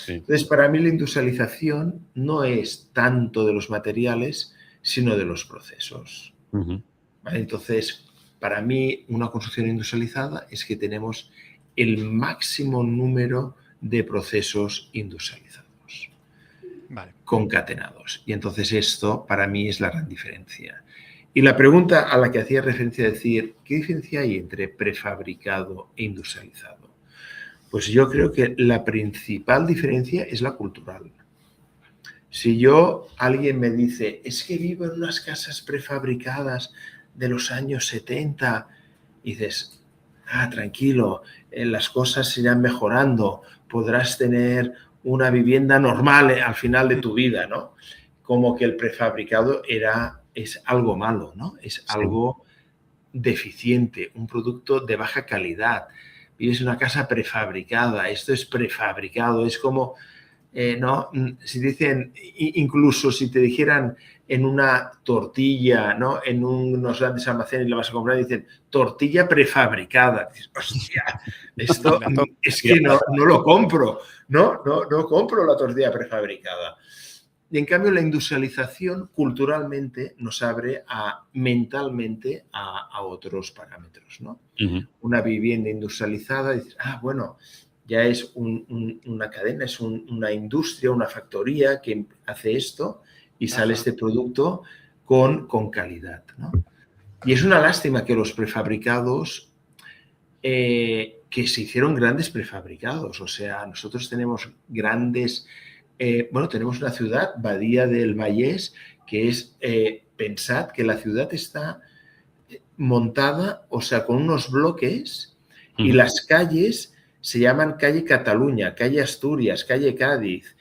Sí. Entonces, para mí la industrialización no es tanto de los materiales, sino de los procesos. ¿Vale? Entonces, para mí, una construcción industrializada es que tenemos el máximo número de procesos industrializados, concatenados. Y entonces esto, para mí, es la gran diferencia. Y la pregunta a la que hacía referencia es decir, ¿qué diferencia hay entre prefabricado e industrializado? Pues yo creo que la principal diferencia es la cultural. Si alguien me dice, es que vivo en unas casas prefabricadas de los años 70, y dices, tranquilo, las cosas se irán mejorando, podrás tener una vivienda normal al final de tu vida, ¿no? Como que el prefabricado es algo malo, ¿no? Es algo deficiente, un producto de baja calidad. Vives en una casa prefabricada, esto es prefabricado, es como, ¿no? Si dicen, incluso si te dijeran en una tortilla, ¿no? En unos grandes almacenes y la vas a comprar y dicen, tortilla prefabricada. Dices, hostia, esto es que no lo compro, ¿no? No compro la tortilla prefabricada. Y en cambio la industrialización culturalmente nos abre mentalmente a otros parámetros, ¿no? Una vivienda industrializada, dices, bueno, ya es una cadena, es una industria, una factoría que hace esto y sale este producto con calidad, ¿no? Y es una lástima que los prefabricados, que se hicieron grandes prefabricados, o sea, nosotros tenemos grandes... tenemos una ciudad, Badía del Vallés, que es, pensad que la ciudad está montada, o sea, con unos bloques y las calles se llaman calle Cataluña, calle Asturias, calle Cádiz,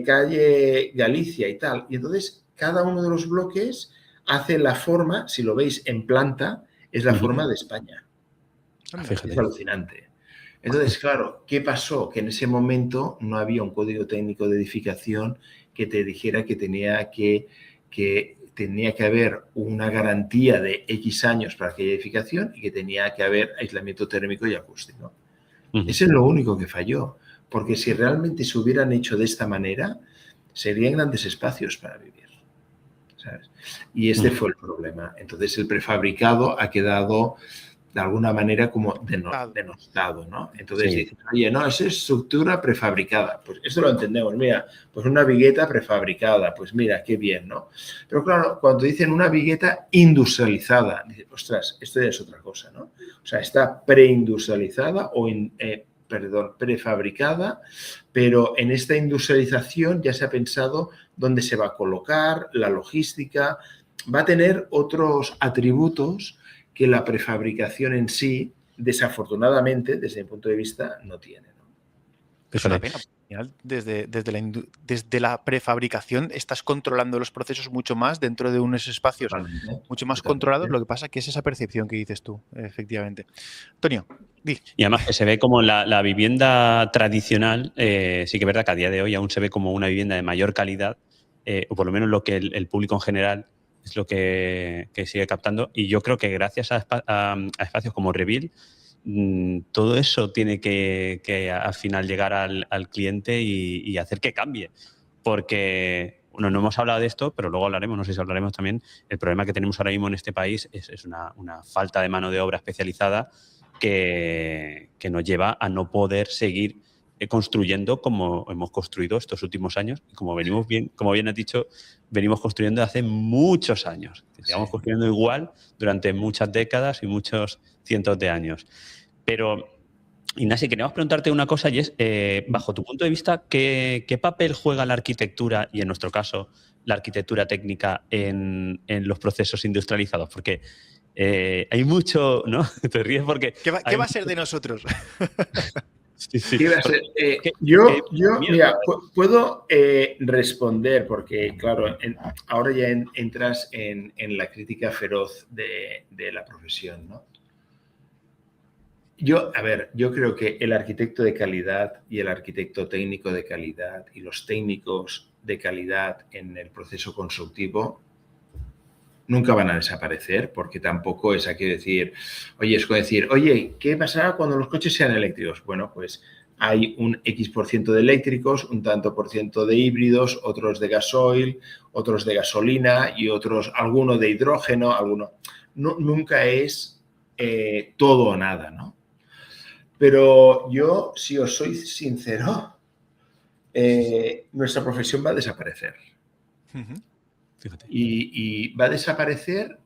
calle Galicia y tal. Y entonces cada uno de los bloques hace la forma, si lo veis en planta, es la forma de España. Es alucinante. Entonces, claro, ¿qué pasó? Que en ese momento no había un código técnico de edificación que te dijera que tenía que haber una garantía de X años para aquella edificación y que tenía que haber aislamiento térmico y acústico. Eso es lo único que falló, porque si realmente se hubieran hecho de esta manera, serían grandes espacios para vivir, ¿sabes? Y este fue el problema. Entonces, el prefabricado ha quedado de alguna manera como denostado, ¿no? Entonces dices, oye, no, es estructura prefabricada. Pues esto lo entendemos, mira, pues una vigueta prefabricada, pues mira, qué bien, ¿no? Pero claro, cuando dicen una vigueta industrializada, dices, ostras, esto ya es otra cosa, ¿no? O sea, está preindustrializada o, prefabricada, pero en esta industrialización ya se ha pensado dónde se va a colocar, la logística, va a tener otros atributos que la prefabricación en sí, desafortunadamente, desde mi punto de vista, no tiene, ¿no? Es una pena. Al final, desde la prefabricación estás controlando los procesos mucho más dentro de unos espacios mucho más controlados. Lo que pasa que es esa percepción que dices tú, efectivamente. Antonio, di. Y además que se ve como la vivienda tradicional, sí que es verdad que a día de hoy aún se ve como una vivienda de mayor calidad, o por lo menos lo que el público en general es lo que sigue captando. Y yo creo que gracias a espacios como Reveal, todo eso tiene que al final llegar al cliente y hacer que cambie. Porque, bueno, no hemos hablado de esto, pero luego hablaremos, no sé si hablaremos también, el problema que tenemos ahora mismo en este país es una falta de mano de obra especializada que nos lleva a no poder seguir construyendo como hemos construido estos últimos años y como bien has dicho, venimos construyendo hace muchos años. Llevamos construyendo igual durante muchas décadas y muchos cientos de años. Pero, Ignasi, queríamos preguntarte una cosa y es, bajo tu punto de vista, ¿qué papel juega la arquitectura y, en nuestro caso, la arquitectura técnica en los procesos industrializados? Porque hay mucho, ¿no? Te ríes porque... ¿Qué va a ser de nosotros? Sí. ¿Qué va a ser? Mira, puedo responder porque, claro, ahora ya entras en la crítica feroz de la profesión, ¿no? Yo creo que el arquitecto de calidad y el arquitecto técnico de calidad y los técnicos de calidad en el proceso constructivo nunca van a desaparecer, porque tampoco es aquí decir, oye, ¿qué pasará cuando los coches sean eléctricos? Bueno, pues hay un X% de eléctricos, un tanto por ciento de híbridos, otros de gasoil, otros de gasolina y alguno de hidrógeno, nunca es todo o nada, ¿no? Pero yo, si os soy sincero, nuestra profesión va a desaparecer. Fíjate. Y va a desaparecer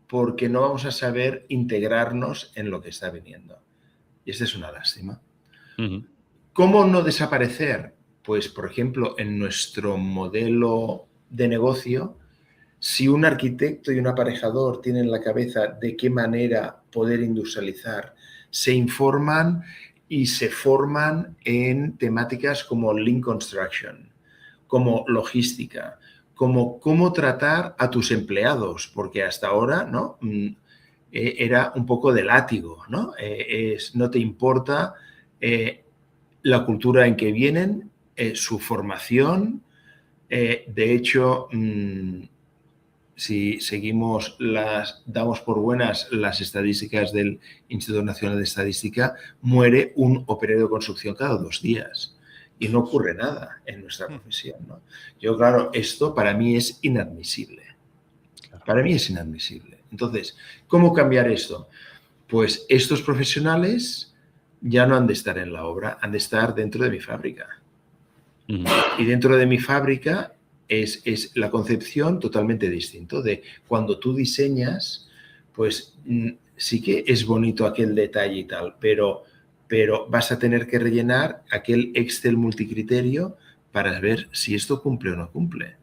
porque no vamos a saber integrarnos en lo que está viniendo. Y esta es una lástima. ¿Cómo no desaparecer? Pues, por ejemplo, en nuestro modelo de negocio, si un arquitecto y un aparejador tienen en la cabeza de qué manera poder industrializar, se informan y se forman en temáticas como Lean Construction, como logística, como cómo tratar a tus empleados, porque hasta ahora, ¿no? Era un poco de látigo, ¿no? No te importa la cultura en que vienen, su formación. De hecho, si seguimos damos por buenas las estadísticas del Instituto Nacional de Estadística, muere un operario de construcción cada 2 días. Y no ocurre nada en nuestra profesión, ¿no? Yo, claro, esto para mí es inadmisible. Para mí es inadmisible. Entonces, ¿cómo cambiar esto? Pues estos profesionales ya no han de estar en la obra, han de estar dentro de mi fábrica. Y dentro de mi fábrica es la concepción totalmente distinta. De cuando tú diseñas, pues sí que es bonito aquel detalle y tal, pero vas a tener que rellenar aquel Excel multicriterio para ver si esto cumple o no cumple.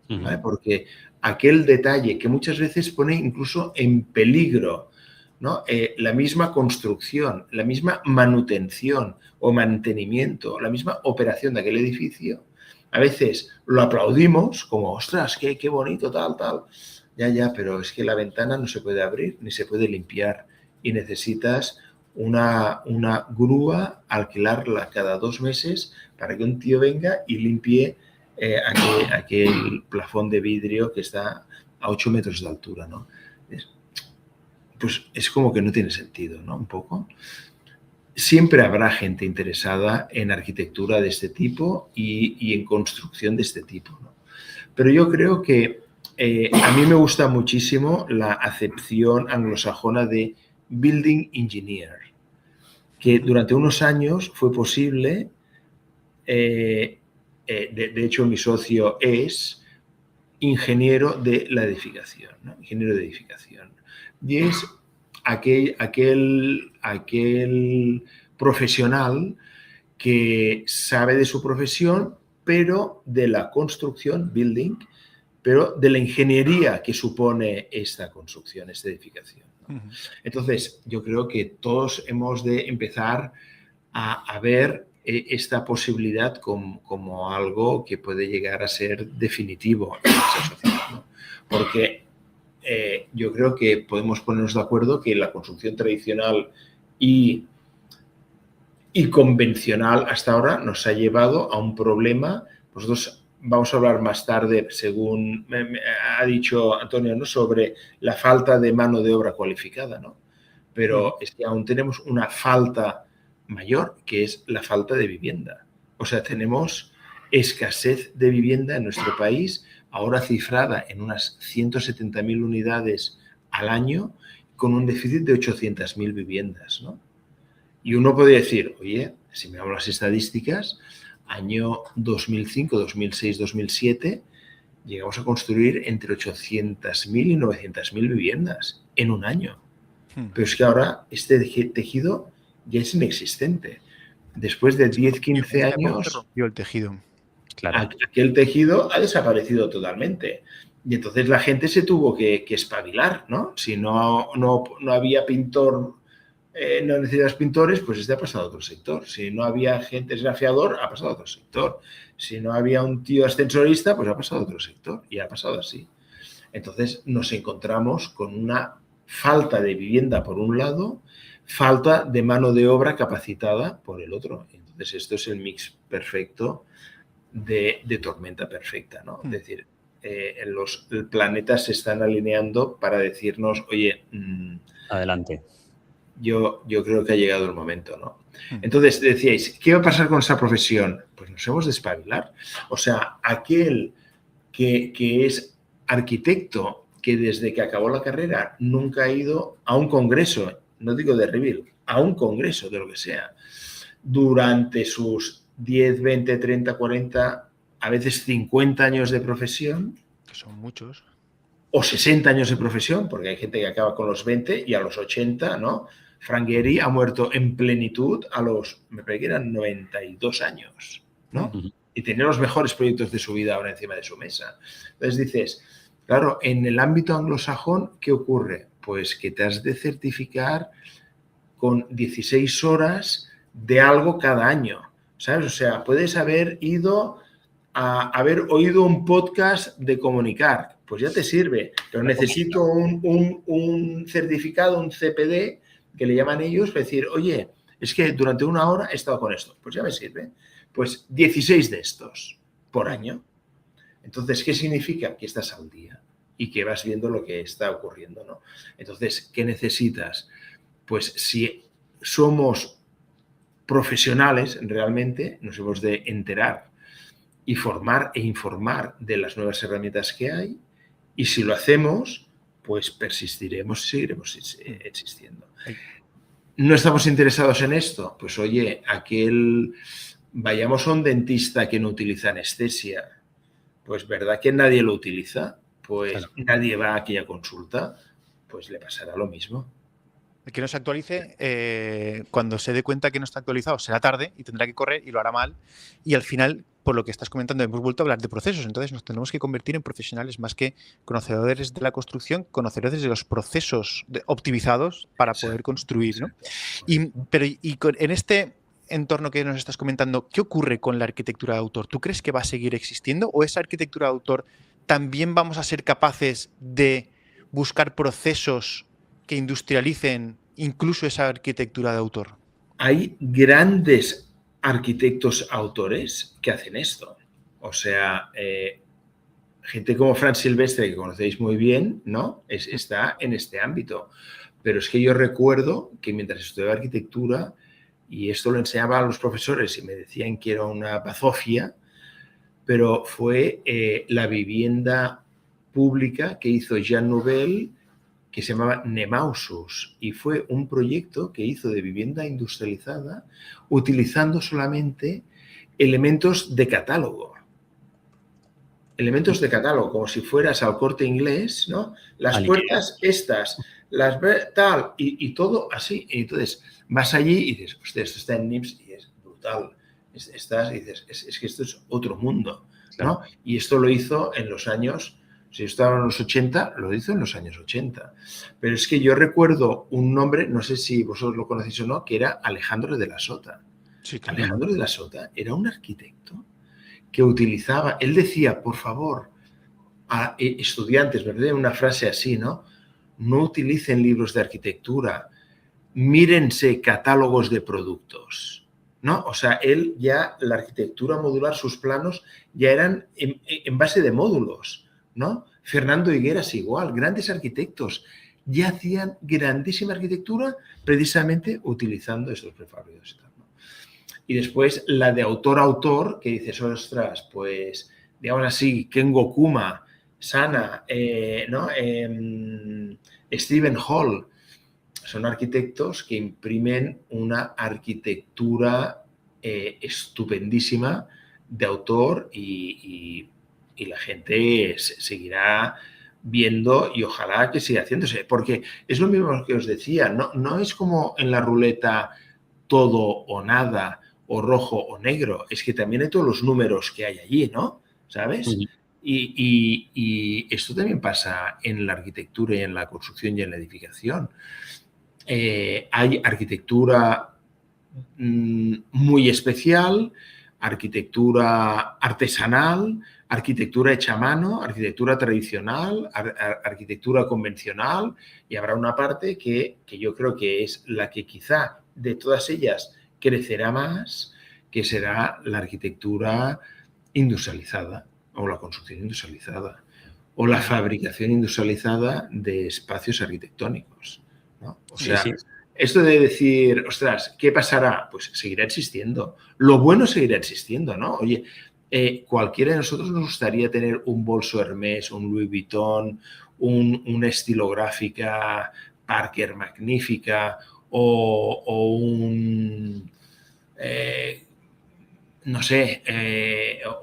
¿Vale? Porque aquel detalle que muchas veces pone incluso en peligro, ¿no? La misma construcción, la misma manutención o mantenimiento, la misma operación de aquel edificio, a veces lo aplaudimos como, ostras, qué bonito, tal. Ya, pero es que la ventana no se puede abrir ni se puede limpiar y necesitas una grúa, alquilarla cada 2 meses para que un tío venga y limpie aquel plafón de vidrio que está a 8 metros de altura, ¿no? Pues es como que no tiene sentido, ¿no? Un poco. Siempre habrá gente interesada en arquitectura de este tipo y en construcción de este tipo, ¿no? Pero yo creo que a mí me gusta muchísimo la acepción anglosajona de building engineer, que durante unos años fue posible, de hecho mi socio es ingeniero de la edificación, ¿no? Ingeniero de edificación. Y es aquel profesional que sabe de su profesión, pero de la construcción, building, pero de la ingeniería que supone esta construcción, esta edificación, ¿no? Entonces, yo creo que todos hemos de empezar a ver esta posibilidad como algo que puede llegar a ser definitivo en esa sociedad, ¿no? Porque yo creo que podemos ponernos de acuerdo que la construcción tradicional y convencional hasta ahora nos ha llevado a un problema. Nosotros vamos a hablar más tarde, según me ha dicho Antonio, ¿no? Sobre la falta de mano de obra cualificada, ¿no? Pero es que aún tenemos una falta mayor, que es la falta de vivienda. O sea, tenemos escasez de vivienda en nuestro país, ahora cifrada en unas 170.000 unidades al año, con un déficit de 800.000 viviendas, ¿no? Y uno podría decir, oye, si miramos las estadísticas, año 2005, 2006, 2007, llegamos a construir entre 800.000 y 900.000 viviendas en un año. Pero es que ahora este tejido ya es inexistente. Después de 10, 15 años, rompió el tejido. Claro. Aquel tejido ha desaparecido totalmente. Y entonces la gente se tuvo que espabilar, ¿no? Si no había pintor, no necesitas pintores, pues este ha pasado a otro sector. Si no había gente esgrafiador, ha pasado a otro sector. Si no había un tío ascensorista, pues ha pasado a otro sector. Y ha pasado así. Entonces nos encontramos con una falta de vivienda por un lado, falta de mano de obra capacitada por el otro. Entonces esto es el mix perfecto de tormenta perfecta, ¿no? Es decir, los planetas se están alineando para decirnos, oye, adelante. Yo creo que ha llegado el momento, ¿no? Entonces decíais, ¿qué va a pasar con esa profesión? Pues nos hemos de espabilar. O sea, aquel que es arquitecto, que desde que acabó la carrera nunca ha ido a un congreso, no digo de Reveal, a un congreso de lo que sea, durante sus 10, 20, 30, 40, a veces 50 años de profesión. Que son muchos. o 60 años de profesión, porque hay gente que acaba con los 20 y a los 80, ¿no? Frank Gehry ha muerto en plenitud a los, me parece que eran 92 años, ¿no? Y tenía los mejores proyectos de su vida ahora encima de su mesa. Entonces dices, claro, en el ámbito anglosajón, ¿qué ocurre? Pues que te has de certificar con 16 horas de algo cada año, ¿sabes? O sea, puedes haber ido a haber oído un podcast de comunicar, pues ya te sirve, pero necesito un certificado, un CPD, que le llaman ellos, para decir, oye, es que durante una hora he estado con esto, pues ya me sirve. Pues 16 de estos por año. Entonces, ¿qué significa? Que estás al día y que vas viendo lo que está ocurriendo, ¿no? Entonces, ¿qué necesitas? Pues si somos profesionales, realmente nos hemos de enterar y formar e informar de las nuevas herramientas que hay, y si lo hacemos, pues persistiremos y seguiremos existiendo. ¿No estamos interesados en esto? Pues oye, vayamos a un dentista que no utiliza anestesia, pues ¿verdad que nadie lo utiliza? Pues claro. Nadie va a aquella consulta, pues le pasará lo mismo. El que no se actualice, cuando se dé cuenta que no está actualizado, será tarde y tendrá que correr y lo hará mal. Y al final, por lo que estás comentando, hemos vuelto a hablar de procesos. Entonces nos tenemos que convertir en profesionales más que conocedores de la construcción, conocedores de los procesos optimizados para poder construir, ¿no? En este entorno que nos estás comentando, ¿qué ocurre con la arquitectura de autor? ¿Tú crees que va a seguir existiendo o esa arquitectura de autor también vamos a ser capaces de buscar procesos que industrialicen incluso esa arquitectura de autor? Hay grandes arquitectos autores que hacen esto. O sea, gente como Fran Silvestre, que conocéis muy bien, ¿no? Está en este ámbito. Pero es que yo recuerdo que mientras estudiaba arquitectura, y esto lo enseñaba a los profesores y me decían que era una bazofia, pero fue la vivienda pública que hizo Jean Nouvel, que se llamaba Nemausus, y fue un proyecto que hizo de vivienda industrializada utilizando solamente elementos de catálogo. Elementos de catálogo, como si fueras al Corte Inglés, ¿no? Las puertas estas, las tal, y todo así. Y entonces vas allí y dices, hostia, esto está en NIMS y es brutal. Estás y dices, es que esto es otro mundo, ¿no? Claro. Y esto lo hizo en los años... Si yo estaba en los 80, lo hizo en los años 80. Pero es que yo recuerdo un nombre, no sé si vosotros lo conocéis o no, que era Alejandro de la Sota. Sí, claro. Alejandro de la Sota era un arquitecto que utilizaba, él decía, por favor, a estudiantes, ¿verdad? Una frase así, ¿no? No utilicen libros de arquitectura, mírense catálogos de productos, ¿no? O sea, él ya, la arquitectura modular, sus planos ya eran en base de módulos, ¿no? Fernando Higueras igual, grandes arquitectos, ya hacían grandísima arquitectura precisamente utilizando estos prefabricados. ¿No? Y después la de autor-autor, que dices, ostras, pues, digamos así, Kengo Kuma, Sana, ¿no? Stephen Hall, son arquitectos que imprimen una arquitectura estupendísima de autor y la gente seguirá viendo y ojalá que siga haciéndose, porque es lo mismo que os decía, no es como en la ruleta todo o nada, o rojo o negro, es que también hay todos los números que hay allí, ¿no? ¿Sabes? Uh-huh. Y esto también pasa en la arquitectura y en la construcción y en la edificación. Hay arquitectura muy especial, arquitectura artesanal, arquitectura hecha a mano, arquitectura tradicional, arquitectura convencional, y habrá una parte que yo creo que es la que quizá de todas ellas crecerá más, que será la arquitectura industrializada o la construcción industrializada o la fabricación industrializada de espacios arquitectónicos, ¿no? O sea, sí. Esto de decir, ostras, ¿qué pasará? Pues seguirá existiendo. Lo bueno seguirá existiendo, ¿no? Oye, cualquiera de nosotros nos gustaría tener un bolso Hermès, un Louis Vuitton, una estilográfica Parker magnífica o un, no sé,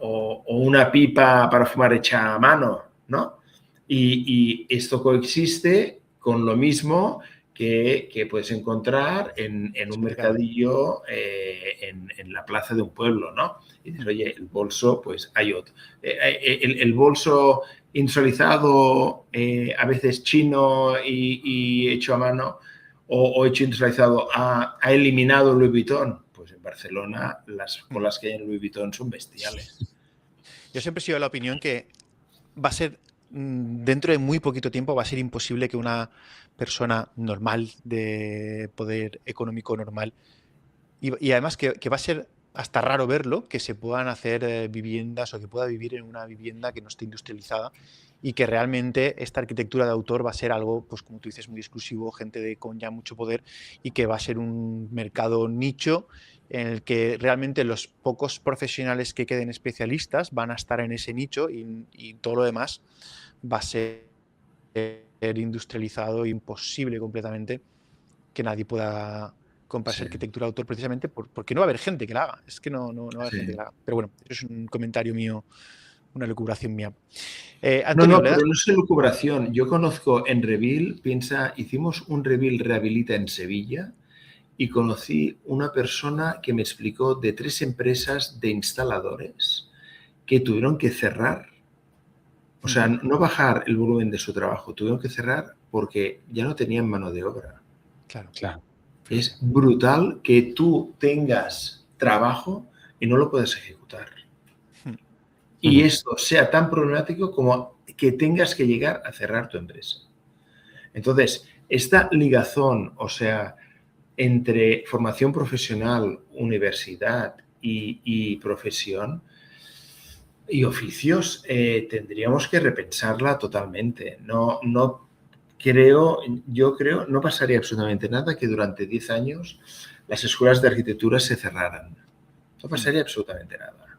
o una pipa para fumar hecha a mano, ¿no? Y esto coexiste con lo mismo que puedes encontrar en un mercadillo en la plaza de un pueblo, ¿no? Y dices, oye, el bolso, pues hay otro. El bolso industrializado, a veces chino y hecho a mano, o hecho industrializado, ha eliminado Louis Vuitton. Pues en Barcelona las colas que hay en Louis Vuitton son bestiales. Yo siempre he sido de la opinión que va a ser, dentro de muy poquito tiempo, va a ser imposible que una persona normal, de poder económico normal, y además que va a ser hasta raro verlo, que se puedan hacer viviendas o que pueda vivir en una vivienda que no esté industrializada y que realmente esta arquitectura de autor va a ser algo, pues como tú dices, muy exclusivo, gente con ya mucho poder, y que va a ser un mercado nicho en el que realmente los pocos profesionales que queden especialistas van a estar en ese nicho y todo lo demás va a ser industrializado e imposible completamente que nadie pueda comprarse arquitectura de autor precisamente porque no va a haber gente que la haga. Es que no va a haber gente que la haga. Pero bueno, eso es un comentario mío, una lucubración mía. Antonio, pero no es lucubración. Yo conozco en Revil, hicimos un Revil Rehabilita en Sevilla y conocí una persona que me explicó de 3 empresas de instaladores que tuvieron que cerrar. O sea, no bajar el volumen de su trabajo, tuvieron que cerrar porque ya no tenían mano de obra. Claro. Es brutal que tú tengas trabajo y no lo puedas ejecutar. Y esto sea tan problemático como que tengas que llegar a cerrar tu empresa. Entonces, esta ligazón, o sea, entre formación profesional, universidad y profesión y oficios, tendríamos que repensarla totalmente. Yo creo, no pasaría absolutamente nada que durante 10 años las escuelas de arquitectura se cerraran. No pasaría absolutamente nada.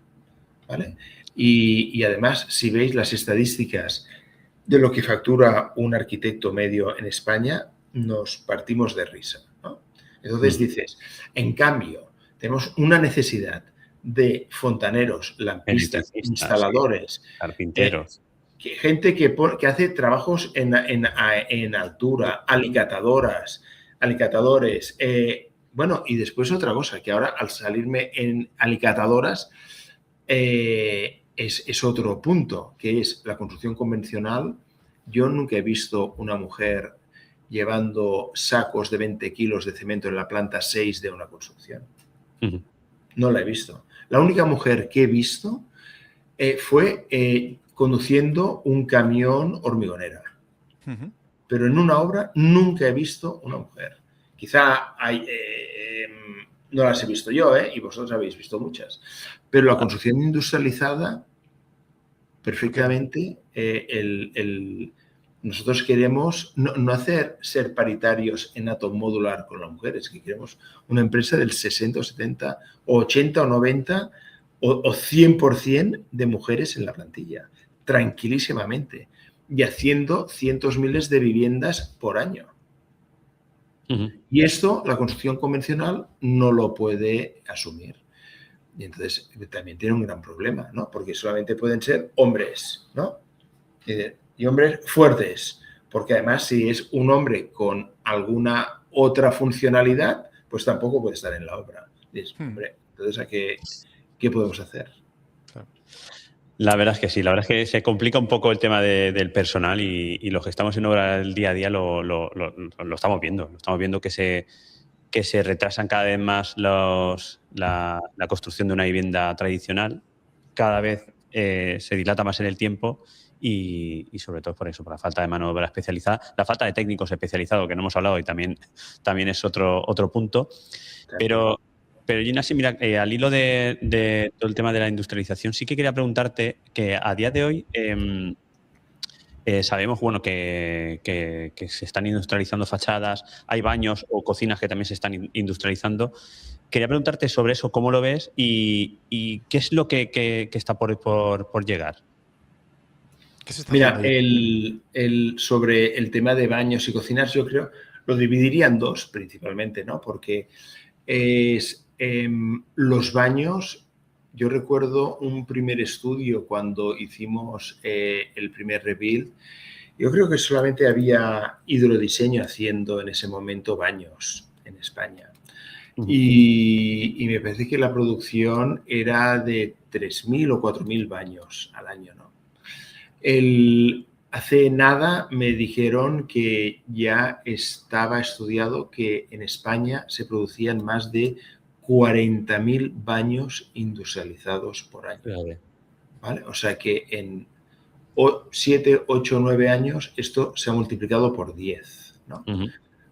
¿Vale? Y además, si veis las estadísticas de lo que factura un arquitecto medio en España, nos partimos de risa, ¿no? Entonces dices, en cambio, tenemos una necesidad de fontaneros, lampistas, instaladores, carpinteros. Gente que hace trabajos en altura, alicatadores. Bueno, y después otra cosa, que ahora al salirme en alicatadoras es otro punto, que es la construcción convencional. Yo nunca he visto una mujer llevando sacos de 20 kilos de cemento en la planta 6 de una construcción. No la he visto. La única mujer que he visto fue conduciendo un camión hormigonera. Pero en una obra nunca he visto una mujer. Quizá no las he visto yo, y vosotros habéis visto muchas. Pero la construcción industrializada, perfectamente, nosotros queremos no hacer ser paritarios en Atom Modular con las mujeres, que queremos una empresa del 60 o 70 o 80 o 90 o 100% de mujeres en la plantilla, tranquilísimamente, y haciendo cientos miles de viviendas por año. Y esto la construcción convencional no lo puede asumir. Y entonces también tiene un gran problema, ¿no? Porque solamente pueden ser hombres, ¿no? Y hombres fuertes, porque además si es un hombre con alguna otra funcionalidad, pues tampoco puede estar en la obra. Y es, hombre, entonces ¿qué podemos hacer? La verdad es que sí, la verdad es que se complica un poco el tema del personal y los que estamos en obra el día a día lo estamos viendo. Lo estamos viendo que se retrasan cada vez más la construcción de una vivienda tradicional. Cada vez se dilata más en el tiempo y sobre todo por eso, por la falta de mano de obra especializada, la falta de técnicos especializados, que no hemos hablado y también es otro punto. Pero Ignasi, mira, al hilo de todo el tema de la industrialización, sí que quería preguntarte que a día de hoy sabemos que se están industrializando fachadas, hay baños o cocinas que también se están industrializando. Quería preguntarte sobre eso, cómo lo ves y qué es lo que está por llegar. ¿Qué se está Mira, haciendo sobre el tema de baños y cocinas, yo creo, lo dividiría en dos principalmente, ¿no? Porque los baños, yo recuerdo un primer estudio cuando hicimos el primer rebuild Yo creo que solamente había Hidrodiseño haciendo en ese momento baños en España. Y me parece que la producción era de 3.000 o 4.000 baños al año, ¿no? Hace nada me dijeron que ya estaba estudiado que en España se producían más de 40.000 baños industrializados por año. ¿Vale? O sea que en 7, 8, 9 años esto se ha multiplicado por 10, ¿no?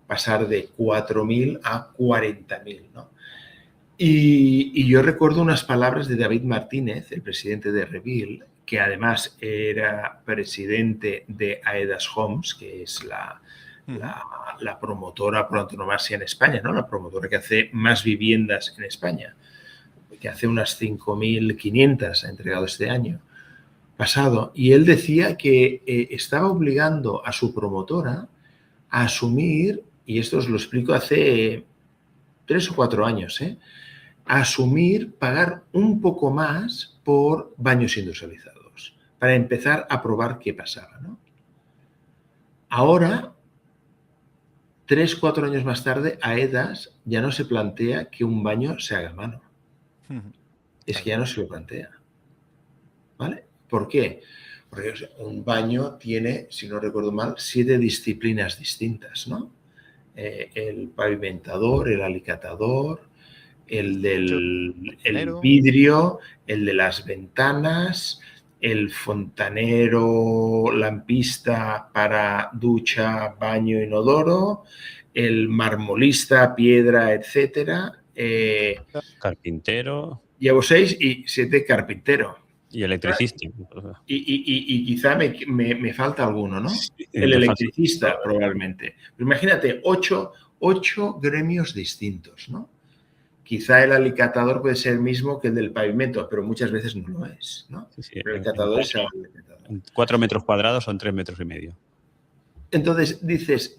Pasar de 4.000 a 40.000, ¿no? Y yo recuerdo unas palabras de David Martínez, el presidente de Revil, que además era presidente de Aedas Homes, que es la promotora por antonomasia en España, ¿no? La promotora que hace más viviendas en España, que hace unas 5.500 ha entregado este año pasado. Y él decía que estaba obligando a su promotora a asumir, y esto os lo explico hace 3 o 4 años, a asumir pagar un poco más por baños industrializados, para empezar a probar qué pasaba, ¿no? Ahora, 3 o 4 años más tarde, Aedas ya no se plantea que un baño se haga a mano. Es que ya no se lo plantea. ¿Vale? ¿Por qué? Porque un baño tiene, si no recuerdo mal, 7 disciplinas distintas, ¿no? El pavimentador, el alicatador, el vidrio, el de las ventanas, el fontanero, lampista para ducha, baño, inodoro, el marmolista, piedra, etcétera. Carpintero. Llevo 6 y 7 carpintero. Y electricista. Y quizá me falta alguno, ¿no? Sí, el electricista, probablemente. Pero imagínate, 8 gremios distintos, ¿no? Quizá el alicatador puede ser el mismo que el del pavimento, pero muchas veces no lo es, ¿no? Sí, el alicatador es el alicatador. 4 metros cuadrados son 3 metros y medio. Entonces, dices,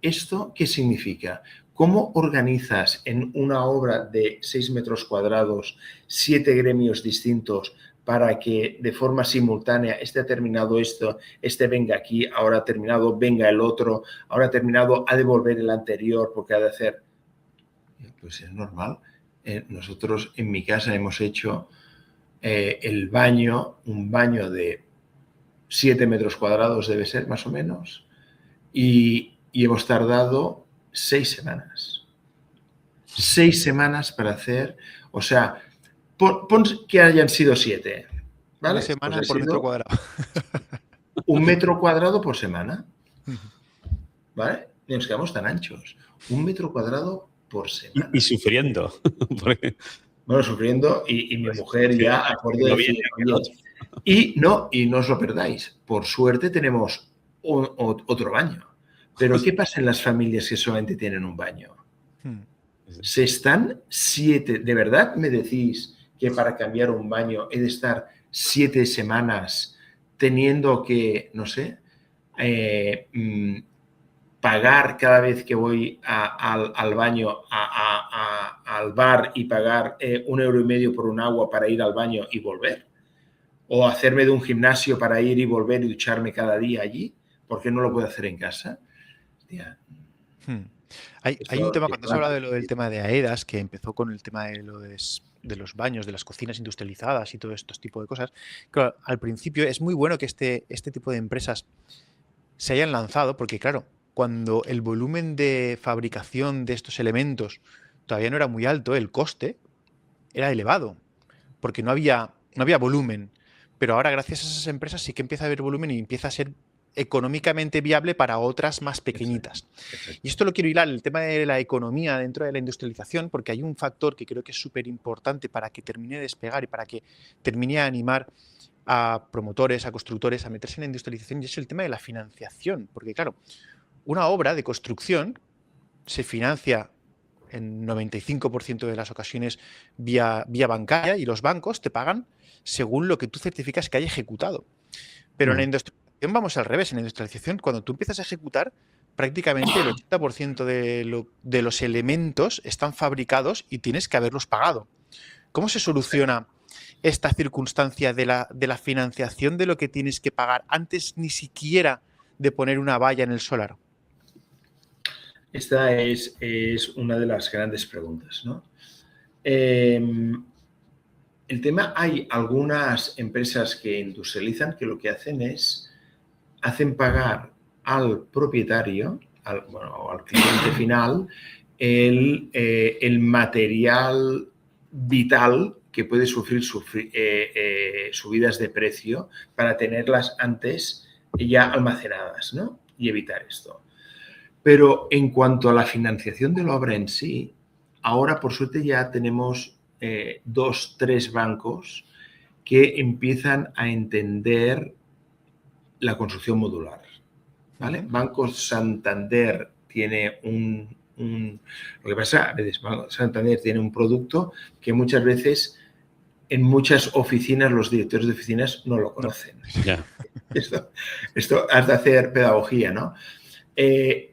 ¿esto qué significa? ¿Cómo organizas en una obra de 6 metros cuadrados 7 gremios distintos para que de forma simultánea ha terminado esto, venga aquí, ahora ha terminado, venga el otro, ahora ha terminado, ha de volver el anterior porque ha de hacer? Pues es normal. Nosotros en mi casa hemos hecho un baño de 7 metros cuadrados debe ser más o menos, y hemos tardado 6 semanas. 6 semanas para hacer, o sea, pon que hayan sido 7, ¿vale? Una semana pues por metro cuadrado. 1 metro cuadrado por semana, ¿vale? Y nos quedamos tan anchos. 1 metro cuadrado por semana. Y sufriendo. Porque... Bueno, sufriendo y mi mujer ya acordó de decir, y no os lo perdáis. Por suerte tenemos otro baño. Pero ¿qué pasa en las familias que solamente tienen un baño? Se están 7. ¿De verdad me decís que para cambiar un baño he de estar 7 semanas teniendo que, no sé, pagar cada vez que voy al baño, al bar, y pagar 1,5 € por un agua para ir al baño y volver? ¿O hacerme de un gimnasio para ir y volver y ducharme cada día allí? ¿Por qué no lo puedo hacer en casa? Hostia. Hay un tema, cuando se habla del tema de Aedas, que empezó con el tema de los baños, de las cocinas industrializadas y todo estos tipos de cosas. Claro, al principio es muy bueno que este tipo de empresas se hayan lanzado, porque claro, cuando el volumen de fabricación de estos elementos todavía no era muy alto, el coste era elevado, porque no había volumen. Pero ahora, gracias a esas empresas, sí que empieza a haber volumen y empieza a ser económicamente viable para otras más pequeñitas. Exacto. Y esto lo quiero hilar, el tema de la economía dentro de la industrialización, porque hay un factor que creo que es súper importante para que termine de despegar y para que termine a animar a promotores, a constructores a meterse en la industrialización, y es el tema de la financiación. Porque claro, una obra de construcción se financia en 95% de las ocasiones vía bancaria, y los bancos te pagan según lo que tú certificas que hay ejecutado. Pero en la industrialización vamos al revés. En la industrialización, cuando tú empiezas a ejecutar, prácticamente el 80% de los elementos están fabricados y tienes que haberlos pagado. ¿Cómo se soluciona esta circunstancia de la financiación de lo que tienes que pagar antes ni siquiera de poner una valla en el solar? Esta es una de las grandes preguntas, ¿no? El tema, hay algunas empresas que industrializan que lo que hacen es, hacen pagar al propietario, al cliente final, el material vital que puede sufrir subidas de precio para tenerlas antes ya almacenadas, ¿no? Y evitar esto. Pero en cuanto a la financiación de la obra en sí, ahora por suerte ya tenemos 2, 3 bancos que empiezan a entender la construcción modular, ¿vale? Banco Santander tiene lo que pasa, a veces Banco Santander tiene un producto que muchas veces en muchas oficinas los directores de oficinas no lo conocen. Ya. Esto has de hacer pedagogía, ¿no?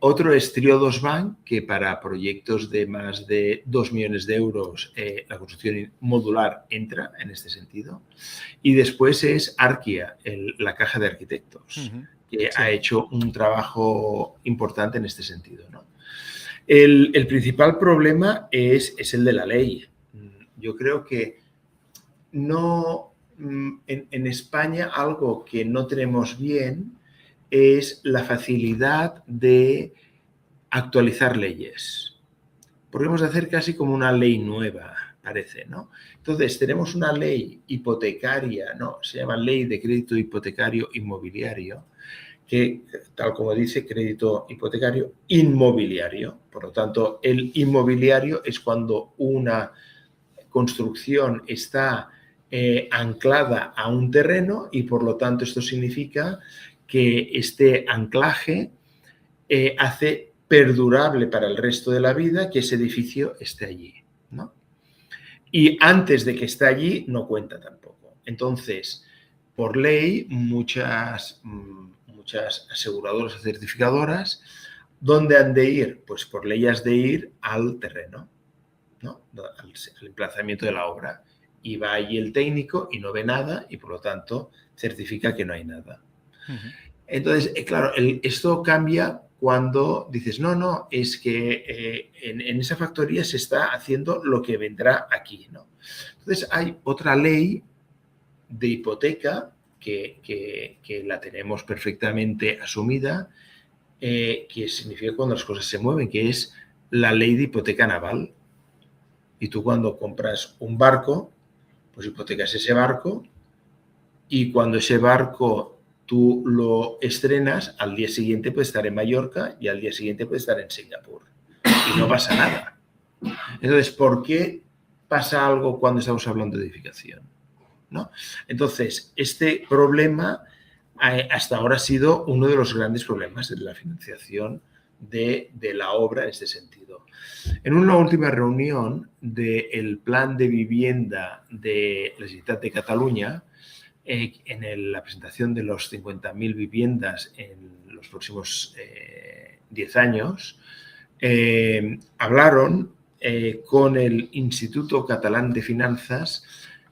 Otro es Triodos Bank, que para proyectos de más de 2 millones de euros la construcción modular entra en este sentido. Y después es Arquia, la caja de arquitectos, que ha hecho un trabajo importante en este sentido, ¿no? El principal problema es el de la ley. Yo creo que no, en España algo que no tenemos bien es la facilidad de actualizar leyes. Podemos hacer casi como una ley nueva, parece, ¿no? Entonces, tenemos una ley hipotecaria, ¿no? Se llama Ley de Crédito Hipotecario Inmobiliario, que, tal como dice, crédito hipotecario inmobiliario. Por lo tanto, el inmobiliario es cuando una construcción está anclada a un terreno y, por lo tanto, esto significa que este anclaje hace perdurable para el resto de la vida que ese edificio esté allí, ¿no? Y antes de que esté allí no cuenta tampoco. Entonces, por ley, muchas aseguradoras o certificadoras, ¿dónde han de ir? Pues por ley has de ir al terreno, ¿no? Al emplazamiento de la obra. Y va allí el técnico y no ve nada y, por lo tanto, certifica que no hay nada. Entonces, claro, esto cambia cuando dices, no, es que en esa factoría se está haciendo lo que vendrá aquí, ¿no? Entonces, hay otra ley de hipoteca que la tenemos perfectamente asumida, que significa cuando las cosas se mueven, que es la ley de hipoteca naval. Y tú cuando compras un barco, pues hipotecas ese barco y cuando ese barco tú lo estrenas, al día siguiente puede estar en Mallorca y al día siguiente puede estar en Singapur. Y no pasa nada. Entonces, ¿por qué pasa algo cuando estamos hablando de edificación? ¿No? Entonces, este problema hasta ahora ha sido uno de los grandes problemas de la financiación de la obra en este sentido. En una última reunión del plan de vivienda de la Generalitat de Cataluña, en la presentación de los 50.000 viviendas en los próximos 10 años, hablaron con el Instituto Catalán de Finanzas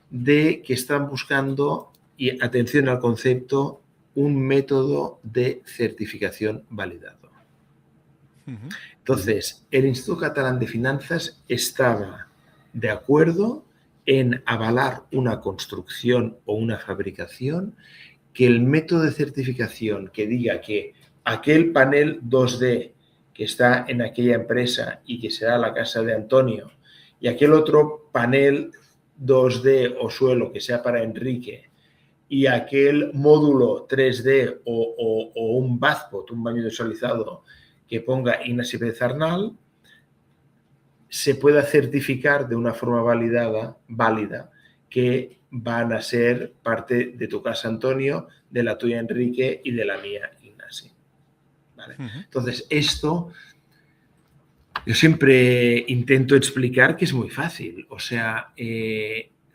de que están buscando, y atención al concepto, un método de certificación validado. Entonces, el Instituto Catalán de Finanzas estaba de acuerdo en avalar una construcción o una fabricación que el método de certificación que diga que aquel panel 2D que está en aquella empresa y que será la casa de Antonio y aquel otro panel 2D o suelo que sea para Enrique y aquel módulo 3D o un bathpot, un baño visualizado que ponga Ignasi Pérez Arnal, se pueda certificar de una forma válida que van a ser parte de tu casa, Antonio, de la tuya, Enrique, y de la mía, Ignasi. ¿Vale? Entonces, esto yo siempre intento explicar que es muy fácil. O sea,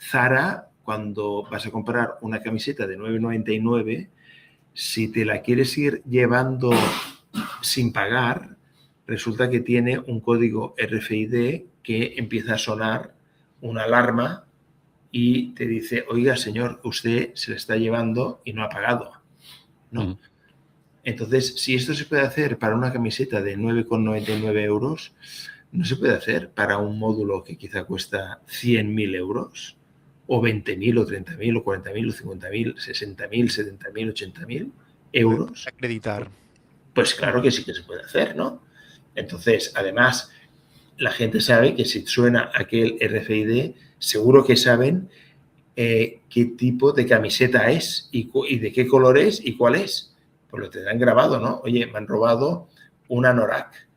Zara, cuando vas a comprar una camiseta de 9,99, si te la quieres ir llevando sin pagar, resulta que tiene un código RFID que empieza a sonar una alarma y te dice, oiga, señor, usted se la está llevando y no ha pagado, ¿no? Entonces, si esto se puede hacer para una camiseta de 9,99 euros, no se puede hacer para un módulo que quizá cuesta 100.000 euros, o 20.000, o 30.000, o 40.000, o 50.000, 60.000, 70.000, 80.000 euros. Acreditar. Pues claro que sí que se puede hacer, ¿no? Entonces, además, la gente sabe que si suena aquel RFID, seguro que saben qué tipo de camiseta es y de qué color es y cuál es. Pues lo tendrán grabado, ¿no? Oye, me han robado un anorak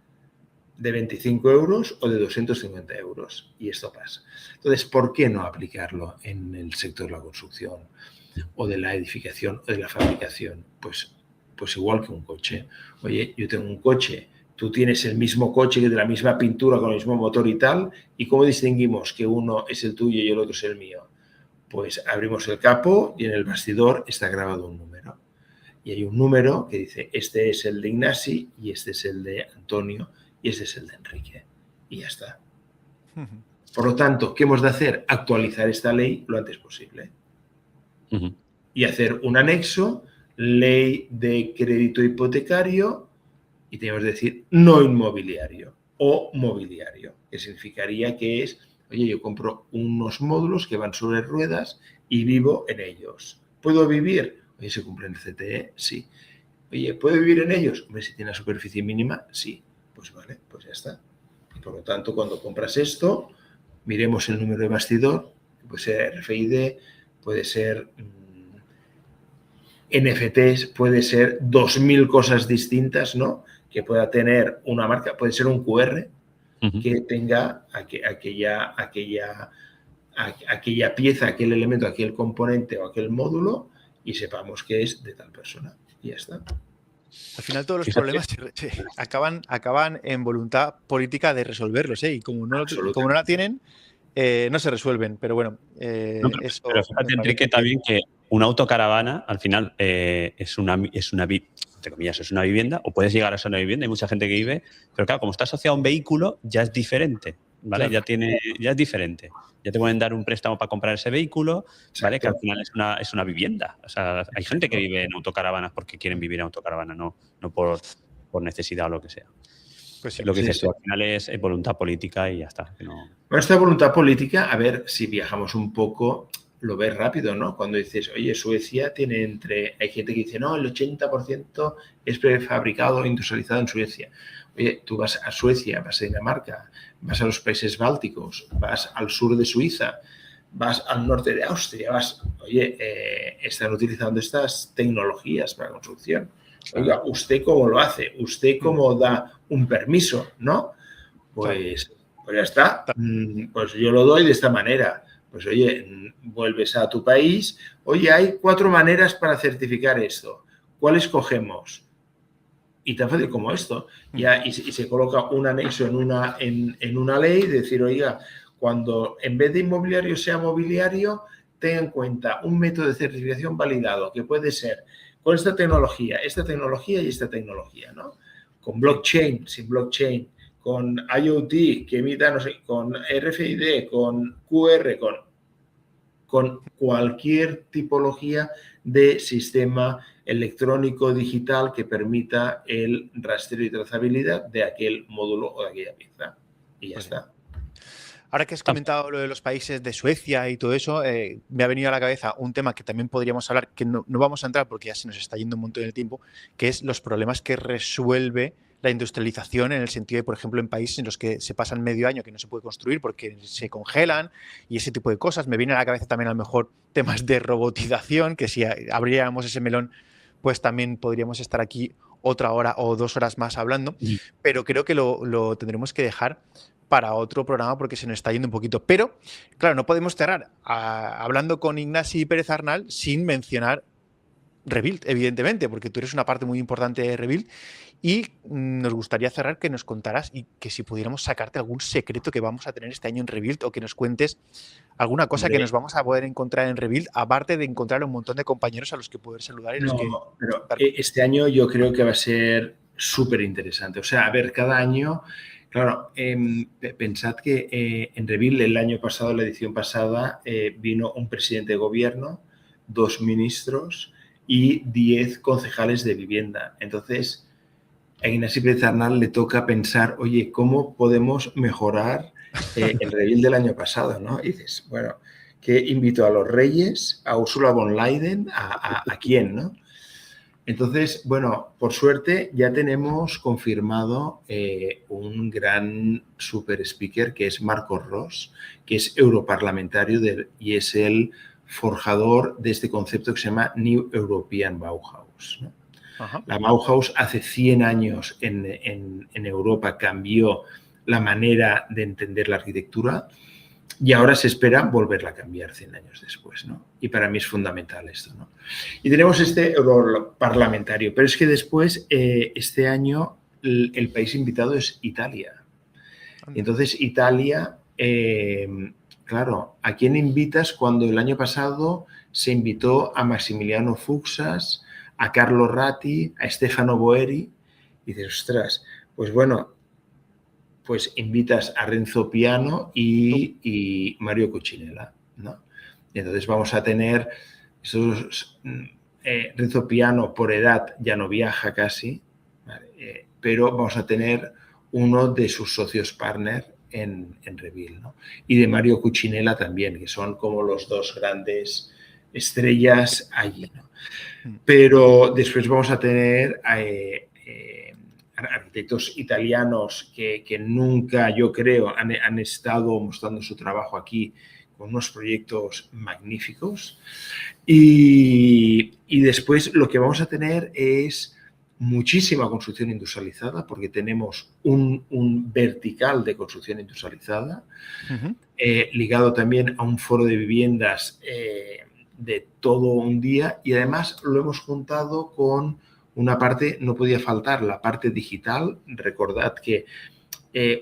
de 25 euros o de 250 euros. Y esto pasa. Entonces, ¿por qué no aplicarlo en el sector de la construcción o de la edificación o de la fabricación? Pues igual que un coche. Oye, yo tengo un coche, tú tienes el mismo coche de la misma pintura con el mismo motor y tal, ¿y cómo distinguimos que uno es el tuyo y el otro es el mío? Pues abrimos el capó y en el bastidor está grabado un número. Y hay un número que dice, este es el de Ignasi y este es el de Antonio y este es el de Enrique. Y ya está. Por lo tanto, ¿qué hemos de hacer? Actualizar esta ley lo antes posible. Y hacer un anexo, ley de crédito hipotecario, y tenemos que decir no inmobiliario o mobiliario, que significaría que es, oye, yo compro unos módulos que van sobre ruedas y vivo en ellos. ¿Puedo vivir? Oye, ¿se cumple el CTE? Sí. Oye, ¿puedo vivir en ellos? Hombre, si tiene la superficie mínima, sí. Pues vale, pues ya está. Y por lo tanto, cuando compras esto, miremos el número de bastidor, que puede ser RFID, puede ser NFTs, puede ser 2.000 cosas distintas, ¿no? Que pueda tener una marca, puede ser un QR que tenga aquella pieza, aquel elemento, aquel componente o aquel módulo y sepamos que es de tal persona. Y ya está. Al final todos los problemas acaban en voluntad política de resolverlos, ¿eh? Y como no la tienen, no se resuelven. Pero bueno, eso. Pero fíjate, Enrique, también que una autocaravana al final es una vivienda, o puedes llegar a ser una vivienda, hay mucha gente que vive, pero claro, como está asociado a un vehículo, ya es diferente, ¿vale? Claro. Ya es diferente. Ya te pueden dar un préstamo para comprar ese vehículo, ¿vale? Que al final es una vivienda. O sea, hay gente que vive en autocaravanas porque quieren vivir en autocaravana, no por necesidad o lo que sea. Pues sí, lo que dices tú, al final es voluntad política y ya está. Bueno, esta voluntad política, a ver, si viajamos un poco, lo ves rápido, ¿no? Cuando dices, oye, Suecia tiene hay gente que dice, no, el 80% es prefabricado e industrializado en Suecia. Oye, tú vas a Suecia, vas a Dinamarca, vas a los países bálticos, vas al sur de Suiza, vas al norte de Austria, están utilizando estas tecnologías para construcción. Oiga, ¿usted cómo lo hace? ¿Usted cómo da un permiso? ¿No? Pues ya está. Pues yo lo doy de esta manera. Pues oye, vuelves a tu país. Oye, hay 4 maneras para certificar esto. ¿Cuál escogemos? Y tan fácil como esto. Y se coloca un anexo en una ley de decir, oiga, cuando en vez de inmobiliario sea mobiliario, tenga en cuenta un método de certificación validado, que puede ser con esta tecnología y esta tecnología, ¿no? Con blockchain, sin blockchain, con IoT, que emita, no sé, con RFID, con QR, con cualquier tipología de sistema electrónico digital que permita el rastreo y trazabilidad de aquel módulo o de aquella pieza. Y ya está. Ahora que has comentado lo de los países de Suecia y todo eso, me ha venido a la cabeza un tema que también podríamos hablar, que no vamos a entrar porque ya se nos está yendo un montón de tiempo, que es los problemas que resuelve la industrialización en el sentido de, por ejemplo, en países en los que se pasan medio año que no se puede construir porque se congelan y ese tipo de cosas. Me viene a la cabeza también a lo mejor temas de robotización, que si abriéramos ese melón, pues también podríamos estar aquí otra hora o 2 horas más hablando, pero creo que lo tendremos que dejar para otro programa porque se nos está yendo un poquito. Pero, claro, no podemos cerrar hablando con Ignasi Pérez Arnal sin mencionar Rebuild, evidentemente, porque tú eres una parte muy importante de Rebuild y nos gustaría cerrar que nos contaras y que si pudiéramos sacarte algún secreto que vamos a tener este año en Rebuild o que nos cuentes alguna cosa que nos vamos a poder encontrar en Rebuild, aparte de encontrar un montón de compañeros a los que poder saludar. Pero este año yo creo que va a ser súper interesante. O sea, a ver, cada año... Claro, pensad que en Rebuild el año pasado, la edición pasada, vino un presidente de gobierno, 2 ministros y 10 concejales de vivienda. Entonces, a Ignasi Pérez Arnal le toca pensar, oye, ¿cómo podemos mejorar el Revil del año pasado? ¿No? Y dices, bueno, ¿qué invito a los Reyes, a Ursula von Leyen, a quién? ¿No? Entonces, bueno, por suerte ya tenemos confirmado un gran super speaker que es Marcos Ros, que es europarlamentario y es el forjador de este concepto que se llama New European Bauhaus, ¿no? Ajá. La Bauhaus hace 100 años en Europa cambió la manera de entender la arquitectura y ahora se espera volverla a cambiar 100 años después, ¿no? Y para mí es fundamental esto, ¿no? Y tenemos este europarlamentario, pero es que después, este año, el país invitado es Italia. Y entonces, Italia, claro, ¿a quién invitas cuando el año pasado se invitó a Maximiliano Fuchsas, a Carlo Ratti, a Stefano Boeri? Y dices, ostras, pues bueno, pues invitas a Renzo Piano y Mario Cucinella, ¿no? Y entonces vamos a tener esos, Renzo Piano por edad ya no viaja casi, ¿vale? Pero vamos a tener uno de sus socios partner en Revil, ¿no? Y de Mario Cucinella también, que son como los dos grandes estrellas allí, ¿no? Pero después vamos a tener arquitectos italianos que nunca, yo creo, han estado mostrando su trabajo aquí con unos proyectos magníficos. Y después lo que vamos a tener es muchísima construcción industrializada, porque tenemos un vertical de construcción industrializada, ligado también a un foro de viviendas de todo un día, y además lo hemos juntado con una parte, no podía faltar, la parte digital. Recordad que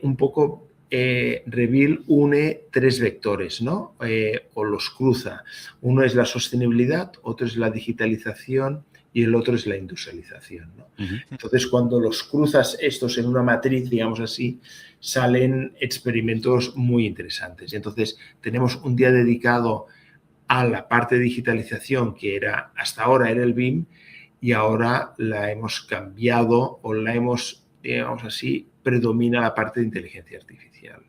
un poco Revil une 3 vectores, ¿no? O los cruza. Uno es la sostenibilidad, otro es la digitalización y el otro es la industrialización, ¿no? Entonces, cuando los cruzas estos en una matriz, digamos así, salen experimentos muy interesantes. Y entonces, tenemos un día dedicado a la parte de digitalización, que era hasta ahora era el BIM, y ahora la hemos cambiado o la hemos, digamos así, predomina la parte de inteligencia artificial.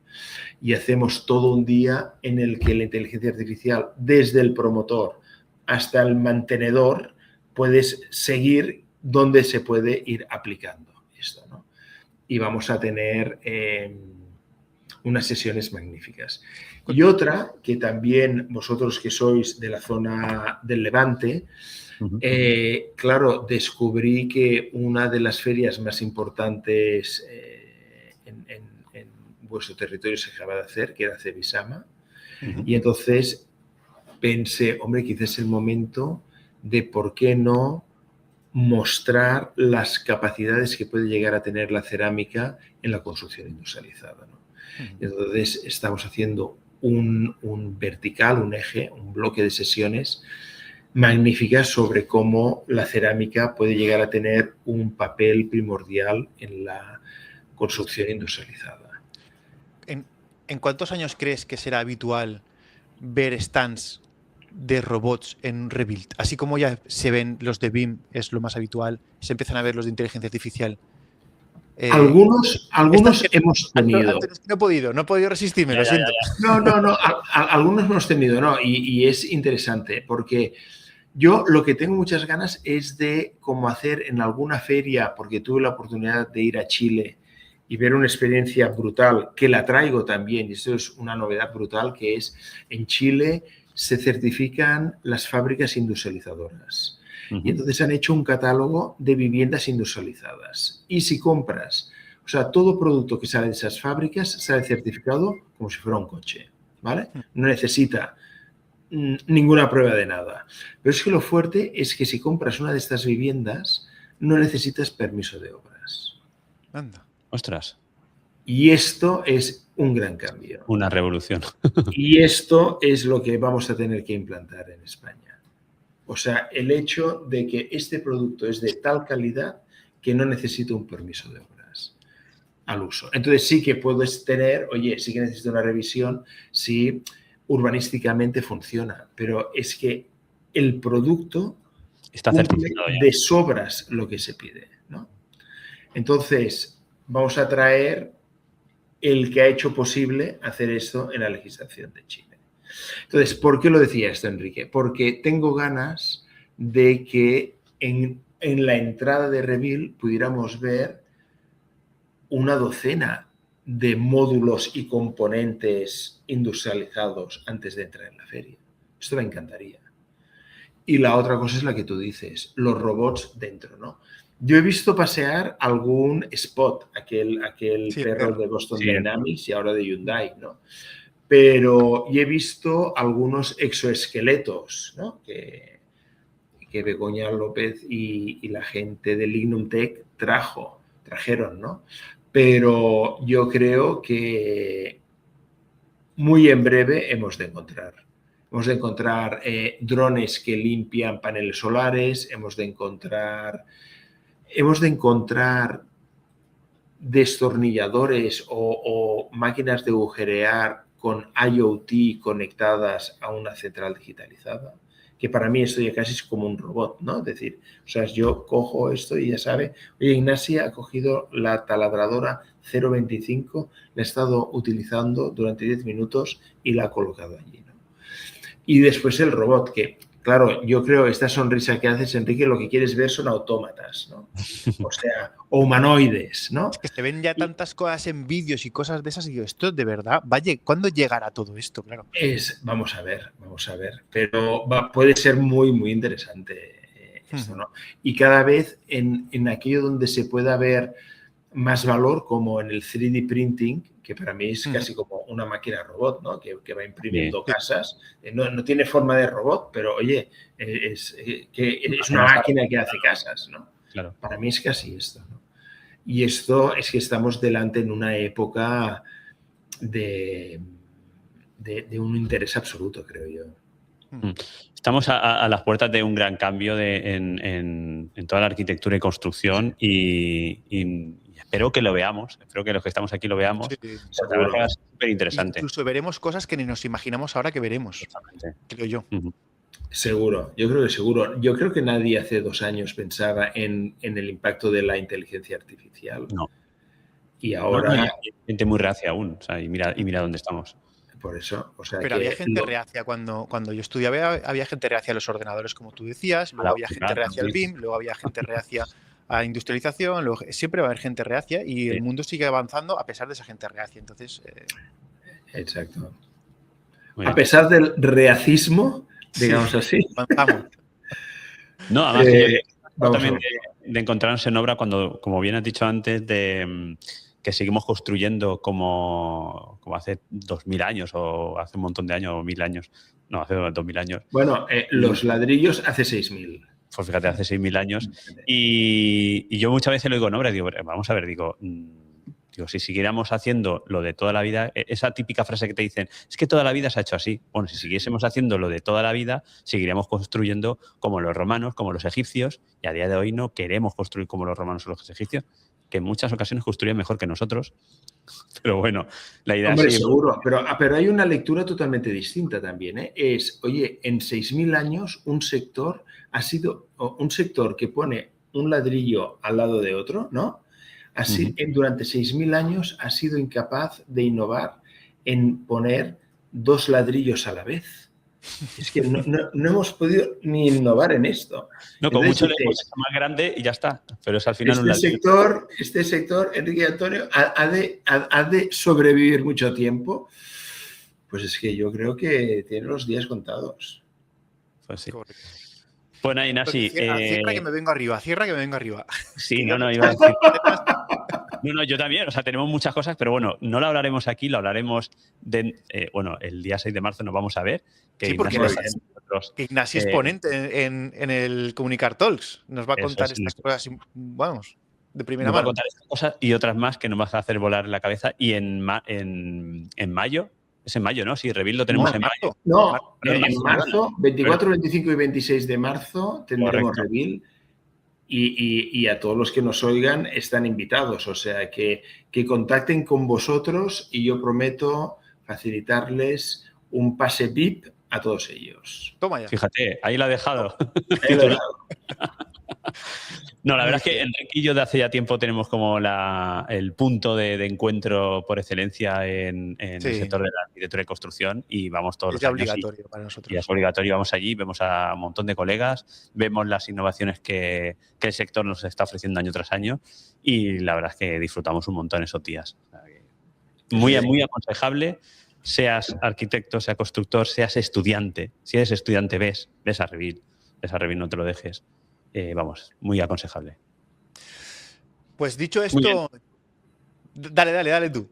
Y hacemos todo un día en el que la inteligencia artificial, desde el promotor hasta el mantenedor, puedes seguir dónde se puede ir aplicando esto, ¿no? Y vamos a tener unas sesiones magníficas. Y otra, que también vosotros que sois de la zona del Levante, claro, descubrí que una de las ferias más importantes en vuestro territorio se acaba de hacer, que era Cebisama, y entonces pensé, hombre, quizás es el momento de por qué no mostrar las capacidades que puede llegar a tener la cerámica en la construcción industrializada, ¿no? Entonces estamos haciendo un vertical, un eje, un bloque de sesiones magníficas sobre cómo la cerámica puede llegar a tener un papel primordial en la construcción industrializada. ¿En cuántos años crees que será habitual ver stands de robots en Rebuild? Así como ya se ven los de BIM, es lo más habitual, se empiezan a ver los de inteligencia artificial. Algunos hemos tenido. Antes no he podido resistirme, lo siento. No, algunos hemos tenido, ¿no? Y es interesante, porque yo lo que tengo muchas ganas es de cómo hacer en alguna feria, porque tuve la oportunidad de ir a Chile y ver una experiencia brutal, que la traigo también, y eso es una novedad brutal, que es en Chile se certifican las fábricas industrializadoras. Y entonces han hecho un catálogo de viviendas industrializadas. Y si compras, o sea, todo producto que sale de esas fábricas sale certificado como si fuera un coche, ¿vale? No necesita ninguna prueba de nada. Pero es que lo fuerte es que si compras una de estas viviendas, no necesitas permiso de obras. Anda. Ostras. Y esto es un gran cambio. Una revolución. Y esto es lo que vamos a tener que implantar en España. O sea, el hecho de que este producto es de tal calidad que no necesita un permiso de obras al uso. Entonces sí que puedes tener, oye, sí que necesita una revisión si urbanísticamente funciona, pero es que el producto Está certificado ya. De sobras lo que se pide, ¿no? Entonces, vamos a traer el que ha hecho posible hacer esto en la legislación de Chile. Entonces, ¿por qué lo decía esto, Enrique? Porque tengo ganas de que en la entrada de Revil pudiéramos ver una docena de módulos y componentes industrializados antes de entrar en la feria. Esto me encantaría. Y la otra cosa es la que tú dices, los robots dentro, ¿no? Yo he visto pasear algún Spot, aquel perro de Boston Dynamics y ahora de Hyundai, ¿no? Pero y he visto algunos exoesqueletos, ¿no? Que Begoña López y la gente de Lignum Tech trajeron, ¿no? Pero yo creo que muy en breve hemos de encontrar drones que limpian paneles solares, hemos de encontrar destornilladores o máquinas de agujerear con IoT conectadas a una central digitalizada, que para mí esto ya casi es como un robot, ¿no? Es decir, o sea, yo cojo esto y ya sabe, oye, Ignacia ha cogido la taladradora 0.25, la ha estado utilizando durante 10 minutos y la ha colocado allí, ¿no? Y después el robot, que, claro, yo creo esta sonrisa que haces, Enrique, lo que quieres ver son autómatas, ¿no? O sea, o humanoides, ¿no? Es que se ven ya tantas cosas en vídeos y cosas de esas y digo, esto de verdad, vaya, ¿cuándo llegará todo esto? Claro. Vamos a ver, pero puede ser muy, muy interesante esto, ¿no? Y cada vez en aquello donde se pueda ver más valor, como en el 3D printing, que para mí es casi como una máquina robot, ¿no? Que va imprimiendo casas. No tiene forma de robot, pero oye, es una máquina que hace casas, ¿no? Claro. Para mí es casi esto, ¿no? Y esto es que estamos delante en una época de un interés absoluto, creo yo. Estamos a las puertas de un gran cambio en toda la arquitectura y construcción y espero que lo veamos, espero que los que estamos aquí lo veamos. Sí, seguro. Es súper interesante. Incluso veremos cosas que ni nos imaginamos ahora que veremos, creo yo. Seguro, yo creo que seguro. Yo creo que nadie hace 2 años pensaba en el impacto de la inteligencia artificial. No. Y ahora... hay gente muy reacia aún, o sea, y mira dónde estamos. Por eso, o sea, pero había gente reacia cuando yo estudiaba, había gente reacia a los ordenadores, como tú decías, luego había gente reacia al BIM, luego había gente reacia a industrialización, luego siempre va a haber gente reacia y el mundo sigue avanzando a pesar de esa gente reacia. Entonces, exacto. A pesar del reacismo, digamos así. Vamos. No, además también de encontrarnos en obra cuando, como bien has dicho antes, de que seguimos construyendo como hace 2000 años o hace un montón de años o 1000 años. No, hace 2000 años. Bueno, los ladrillos hace 6000. Pues fíjate, hace 6000 años. Y yo muchas veces lo digo en obra, digo, vamos a ver, digo, si siguiéramos haciendo lo de toda la vida, esa típica frase que te dicen, es que toda la vida se ha hecho así. Bueno, si siguiésemos haciendo lo de toda la vida, seguiríamos construyendo como los romanos, como los egipcios, y a día de hoy no queremos construir como los romanos o los egipcios, que en muchas ocasiones construyen mejor que nosotros. Pero bueno, la idea es... seguro, pero hay una lectura totalmente distinta también, ¿eh? Es, oye, en 6000 años un sector ha sido un sector que pone un ladrillo al lado de otro, ¿no? Así, durante 6000 años ha sido incapaz de innovar en poner 2 ladrillos a la vez. Es que no hemos podido ni innovar en esto. No, con mucho lenguaje más grande y ya está. Pero es al final un ladrillo. Este sector, Enrique y Antonio, ha de sobrevivir mucho tiempo. Pues es que yo creo que tiene los días contados. Pues sí. Bueno, Ignasi. Cierra que me vengo arriba, Sí, no, iba a decir. No, yo también. O sea, tenemos muchas cosas, pero bueno, no lo hablaremos aquí, lo hablaremos el día 6 de marzo nos vamos a ver. Que Ignasi es ponente en el Comunicar Talks. Nos va a contar estas cosas, vamos, de primera mano. Nos va a contar estas cosas y otras más que nos vas a hacer volar la cabeza. Y en mayo, es en mayo, ¿no? Sí, Revil lo tenemos en mayo. No, en marzo, 24, 25 y 26 de marzo tendremos Revil. Y a todos los que nos oigan están invitados, o sea, que contacten con vosotros y yo prometo facilitarles un pase VIP a todos ellos. Toma ya. Fíjate, ahí la ha dejado. Ahí lo he dejado. No, la verdad es que Enrique y yo de hace ya tiempo tenemos como el punto de encuentro por excelencia en el sector de la arquitectura y construcción y vamos todos los años. Es obligatorio para nosotros. Y es obligatorio, vamos allí, vemos a un montón de colegas, vemos las innovaciones que el sector nos está ofreciendo año tras año y la verdad es que disfrutamos un montón esos días. Muy, muy aconsejable, seas arquitecto, seas constructor, seas estudiante. Si eres estudiante, ves a Revit, no te lo dejes. Vamos, muy aconsejable. Pues dicho esto, dale tú.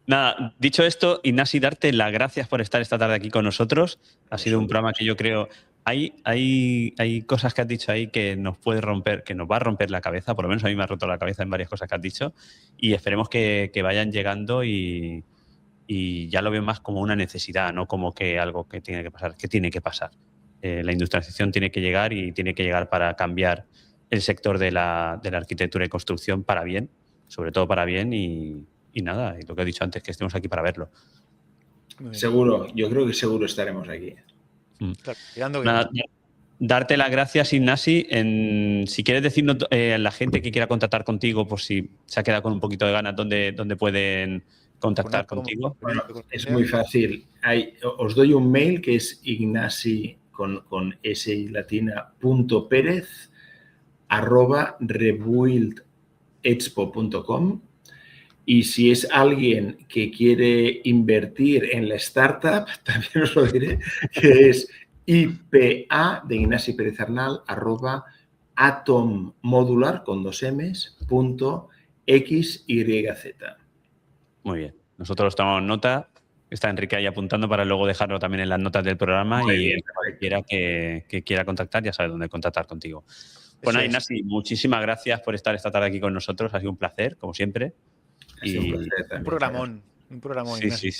Nada, dicho esto, Ignasi, darte las gracias por estar esta tarde aquí con nosotros. Ha sido un programa que yo creo... Hay cosas que has dicho ahí que nos puede romper, que nos va a romper la cabeza, por lo menos a mí me ha roto la cabeza en varias cosas que has dicho, y esperemos que vayan llegando y ya lo veo más como una necesidad, no como que algo que tiene que pasar, que tiene que pasar. La industrialización tiene que llegar y tiene que llegar para cambiar el sector de la arquitectura y construcción para bien, sobre todo para bien y nada, y lo que he dicho antes, que estemos aquí para verlo. Seguro, yo creo que seguro estaremos aquí. Claro, nada, darte las gracias, Ignasi. Si quieres decirnos a la gente que quiera contactar contigo, por si se ha quedado con un poquito de ganas, ¿dónde pueden contactar contigo? Bueno, es muy fácil. Os doy un mail que es ignasi con s y latina .perez @rebuildexpo.com. Y si es alguien que quiere invertir en la startup, también os lo diré, que es IPA de Ignasi Pérez Arnal @atommodular con 2 M's .xyz. Muy bien. Nosotros tomamos nota. Está Enrique ahí apuntando para luego dejarlo también en las notas del programa. Muy bien, cualquiera que quiera contactar ya sabe dónde contactar contigo. Bueno, Ignasi, muchísimas gracias por estar esta tarde aquí con nosotros. Ha sido un placer, como siempre. Un programón. Sí.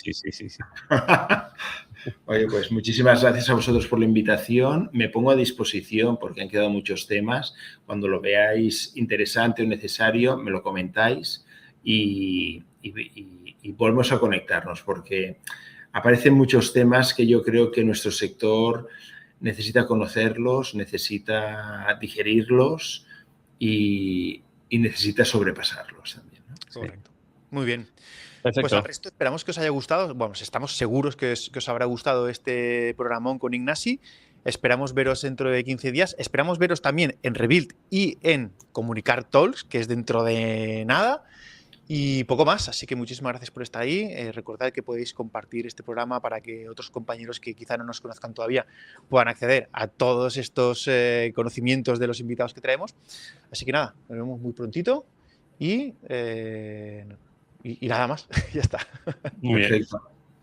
Oye, pues muchísimas gracias a vosotros por la invitación. Me pongo a disposición porque han quedado muchos temas. Cuando lo veáis interesante o necesario, me lo comentáis y volvemos a conectarnos porque aparecen muchos temas que yo creo que nuestro sector necesita conocerlos, necesita digerirlos y necesita sobrepasarlos también, ¿no? Correcto. Muy bien. Perfecto. Pues al resto esperamos que os haya gustado. Bueno, estamos seguros que os habrá gustado este programón con Ignasi. Esperamos veros dentro de 15 días. Esperamos veros también en Rebuild y en Comunicar Talks, que es dentro de nada. Y poco más. Así que muchísimas gracias por estar ahí. Recordad que podéis compartir este programa para que otros compañeros que quizá no nos conozcan todavía puedan acceder a todos estos conocimientos de los invitados que traemos. Así que nada, nos vemos muy prontito. Y nada más, ya está. Muy bien.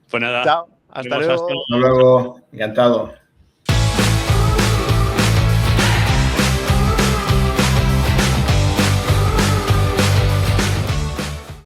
Pues nada. Chao, hasta luego. Hasta luego, encantado.